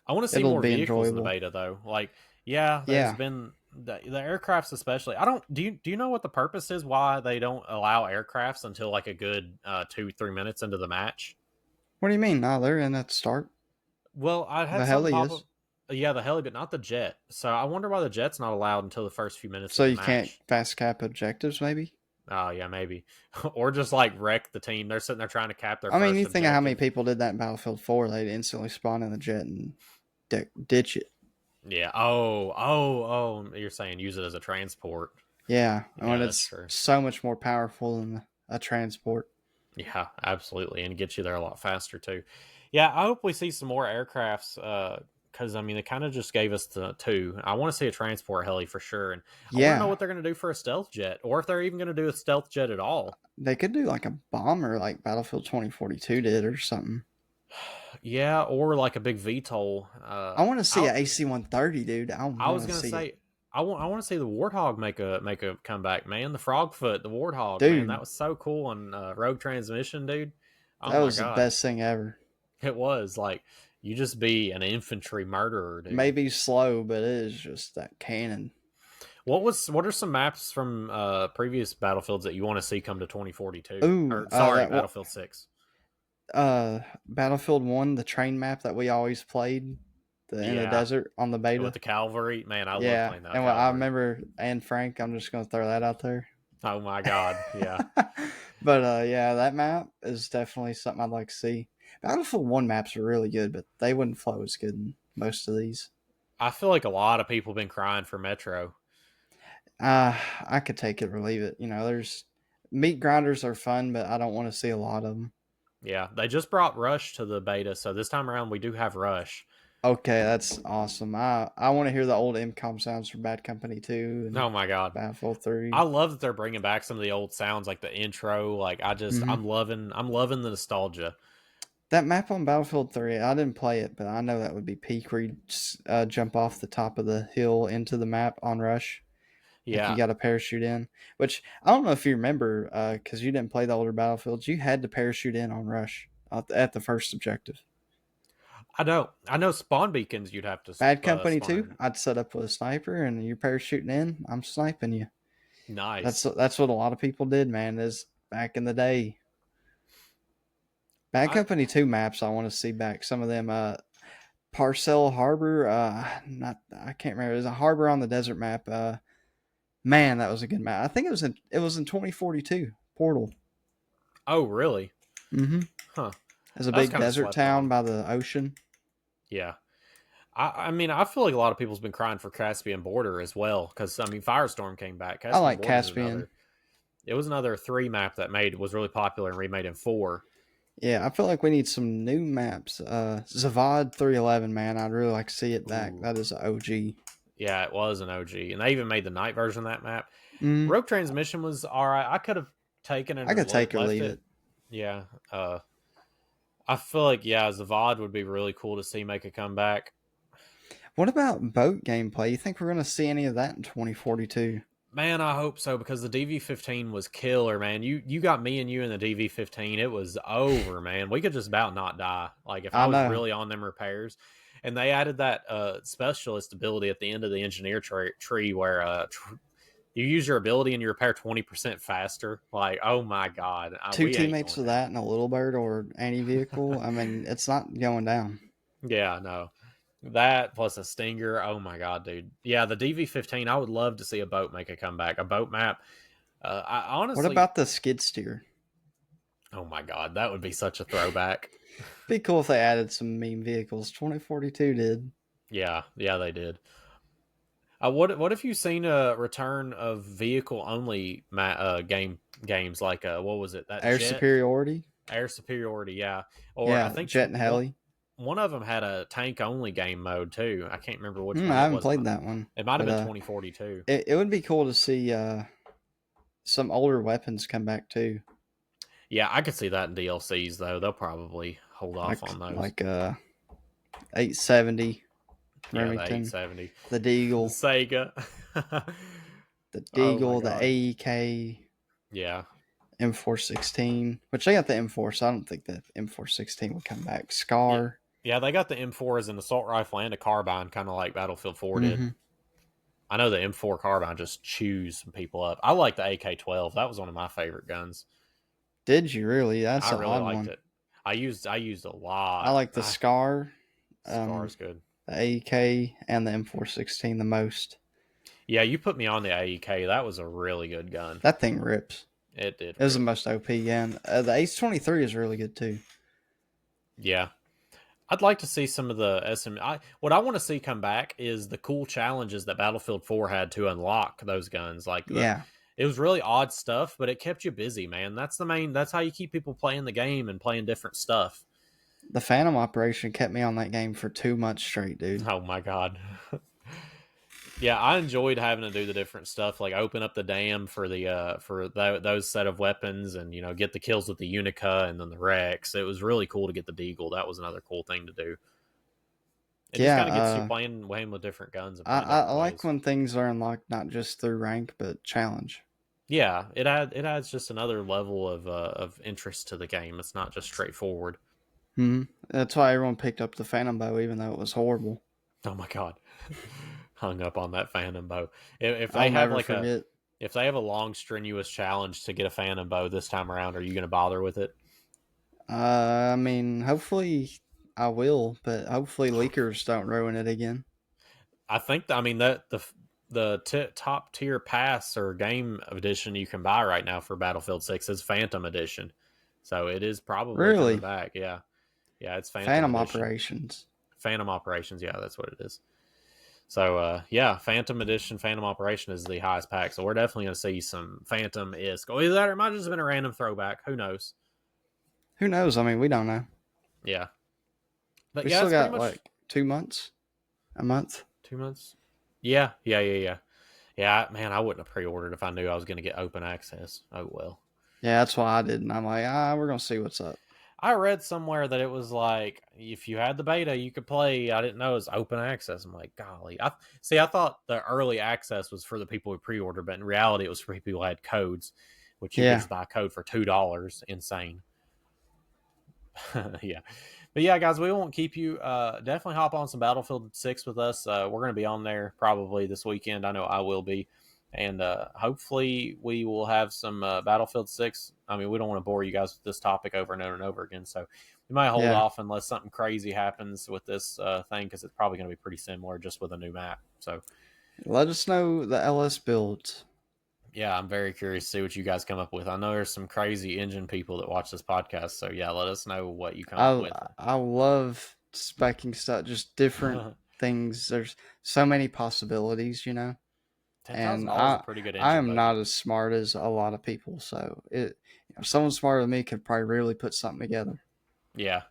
I want to see It'll more be vehicles in the enjoyable. beta though. Like, yeah, there's Yeah. been the aircrafts especially. I don't do you know what the purpose is why they don't allow aircrafts until like a good 2-3 minutes into the match? What do you mean? No, they're in at the start. Well, I The had something heli pop up. is. Yeah, the heli, but not the jet. So I wonder why the jet's not allowed until the first few minutes So of the you can't match. fast cap objectives, maybe? Oh yeah, maybe, or just like wreck the team. They're sitting there trying to cap their I mean, you first think of how many objective. people did that in Battlefield 4? They'd instantly spawn in the jet and ditch it. Yeah. Oh. You're saying use it as a transport. Yeah, I Yeah, mean, that's it's true. so much more powerful than a transport. Yeah, absolutely, and get you there a lot faster too. Yeah, I hope we see some more aircrafts because I mean they kind of just gave us the two. I want to see a transport heli for sure, and I want to know Yeah, what they're going to do for a stealth jet, or if they're even going to do a stealth jet at all. they could do like a bomber like Battlefield 2042 did or something. Yeah, or like a big VTOL. I want to see an AC-130, dude. I I want was to gonna see it. say I want to see the Warthog make a comeback, man. The Frogfoot, the Warthog, man, that Dude, was so cool on Rogue Transmission, dude. Oh that my was the god, best thing ever. it was like you just be an infantry murderer, dude. Maybe slow, but it is just that cannon. What are some maps from previous battlefields that you want to see come to 2042? Ooh, Or sorry, that Battlefield 6. Battlefield 1, the train map that we always played, in the Yeah, desert on the with beta. the cavalry, man, I love Yeah, playing that and I cavalry. remember Anne Frank. I'm just gonna throw that out there. Oh my god, yeah. But yeah, that map is definitely something I'd like to see. Battlefield 1 maps are really good, but they wouldn't flow as good in most of these. I feel like a lot of people have been crying for Metro. I could take it or leave it. There's meat grinders are fun, but I don't want to see a lot of them. Yeah, they just brought Rush to the beta, so this time around we do have Rush. Okay, that's awesome. I want to hear the old MCOM sounds from Bad Company 2 and Oh my god, Battlefield I 3. love that they're bringing back some of the old sounds, like the intro. Like Mm-hmm. I'm loving the nostalgia. That map on Battlefield 3, I didn't play it, but I know that would be peak where you jump off the top of the hill into the map on Rush. Like you Yeah, got a parachute in, which I don't know if you remember because you didn't play the older Battlefields. You had to parachute in on Rush at the first objective. I know spawn beacons you'd have to Bad Company spawn 2, in. I'd set up with a sniper and you're parachuting in. I'm sniping you. Nice. That's what a lot of people did, man. Is back in the day. Bad I Company 2 maps, I want to see back some of them. Parcel Harbor, not I can't remember. There's a harbor on the desert map. Man, that was a good map. I think it was in 2042. Portal. Oh really? Mm-hmm. Huh. There's a That's big kind of desert slept town on. by the ocean. Yeah. I mean, I feel like a lot of people's been crying for Caspian Border as well because I mean, Firestorm came back. I Caspian like Border is Caspian. it was another 3 map that was really popular and remade in 4. Yeah, I feel like we need some new maps. Zavad 311, man, I'd really like to see it back. Ooh, That is an OG. yeah, it was an OG, and they even made the night version of that map. Mm, Rogue Transmission was all right. I could have taken it I or could take or left leave it. it. Yeah, I feel like Zavad would be really cool to see make a comeback. What about boat gameplay? You think we're going to see any of that in 2042? Man, I hope so because the DV15 was killer, man. You got me and you in the DV15. It was over, man. We could just about not die. Like if I I was know. really on them repairs, and they added that specialist ability at the end of the engineer tree where you use your ability and you repair 20% faster. Like, oh my god, Two we ain't teammates going with that and a little bird or any vehicle. I mean, it's not going down. yeah, no. That plus a stinger. Oh my god, dude. Yeah, the DV15. I would love to see a boat make a comeback. A boat map. I What honestly, about the skid steer? oh my god, that would be such a throwback. Be cool if they added some meme vehicles. 2042 did. Yeah, they did. What if you seen a return of vehicle only games like what was it, that Air jet superiority. air superiority? Yeah, or I Yeah, think jet and heli. one of them had a tank only game mode too. I can't remember which I one it haven't was. played that one, It might have but been 2042. it would be cool to see some older weapons come back too. Yeah, I could see that in DLCs though. They'll probably hold off on those. Like 870 Remington, the 870, the Deagle, the Sega, the Deagle, the AEK. Yeah. M416, which they got the M4, so I don't think the M416 would come back. Scar. Yeah, they got the M4 as an assault rifle and a carbine, kind of like Battlefield 4 did. I know the M4 carbine just chews some people up. I like the AK-12. That was one of my favorite guns. Did you really? That's I really liked it. I used a lot. I like the Scar. Scar's good. The AEK and the M416 the most. Yeah, you put me on the AEK. That was a really good gun. That thing rips. It did. It was the most OP gun. The Ace-23 is really good too. Yeah. I'd like to see some of the what I want to see come back is the cool challenges that Battlefield 4 had to unlock those guns. Like, it was really odd stuff, but it kept you busy, man. That's how you keep people playing the game and playing different stuff. The Phantom Operation kept me on that game for 2 months straight, dude. Oh my God. Yeah, I enjoyed having to do the different stuff, like open up the dam for those set of weapons, and get the kills with the Unica and then the Rex. It was really cool to get the Deagle. That was another cool thing to do. It just kind of gets you playing with different guns. I like when things are unlocked not just through rank but challenge. Yeah, it adds just another level of interest to the game. It's not just straightforward. That's why everyone picked up the Phantom Bow, even though it was horrible. Oh my God. Hung up on that Phantom Bow. If they have if they have a long strenuous challenge to get a Phantom Bow this time around, are you going to bother with it? I mean, hopefully I will, but hopefully leakers don't ruin it again. I think the top tier pass or game edition you can buy right now for Battlefield 6 is Phantom Edition, so it is probably coming back. Yeah, it's Phantom Operations. Phantom Operations, yeah, that's what it is. So, Phantom Edition, Phantom Operation is the highest pack. So we're definitely going to see some Phantom-esque. Either that or it might have just been a random throwback. Who knows? Who knows? I mean, we don't know. Yeah. But we still got, 2 months? A month? 2 months? Yeah. Yeah, man, I wouldn't have pre-ordered if I knew I was going to get open access. Oh, well. Yeah, that's why I didn't. I'm like, we're going to see what's up. I read somewhere that it was like, if you had the beta, you could play. I didn't know it was open access. I'm like, golly. I thought the early access was for the people who pre-ordered, but in reality, it was for people who had codes, which you could just buy a code for $2. Insane. Yeah. But yeah, guys, we won't keep you. Definitely hop on some Battlefield 6 with us. We're going to be on there probably this weekend. I know I will be. And hopefully we will have some Battlefield 6. I mean, we don't want to bore you guys with this topic over and over and over again. So we might hold off unless something crazy happens with this thing, because it's probably going to be pretty similar just with a new map. So let us know the LS builds. Yeah, I'm very curious to see what you guys come up with. I know there's some crazy engine people that watch this podcast. So yeah, let us know what you come up with. I love speccing stuff, just different things. There's so many possibilities, And I am not as smart as a lot of people, so someone smarter than me could probably really put something together. Yeah,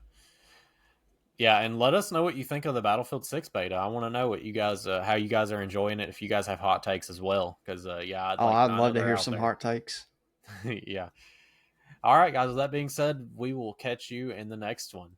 and let us know what you think of the Battlefield 6 beta. I want to know what you guys, how you guys are enjoying it. If you guys have hot takes as well, because I'd love to hear some hot takes. Yeah. All right, guys. With that being said, we will catch you in the next one.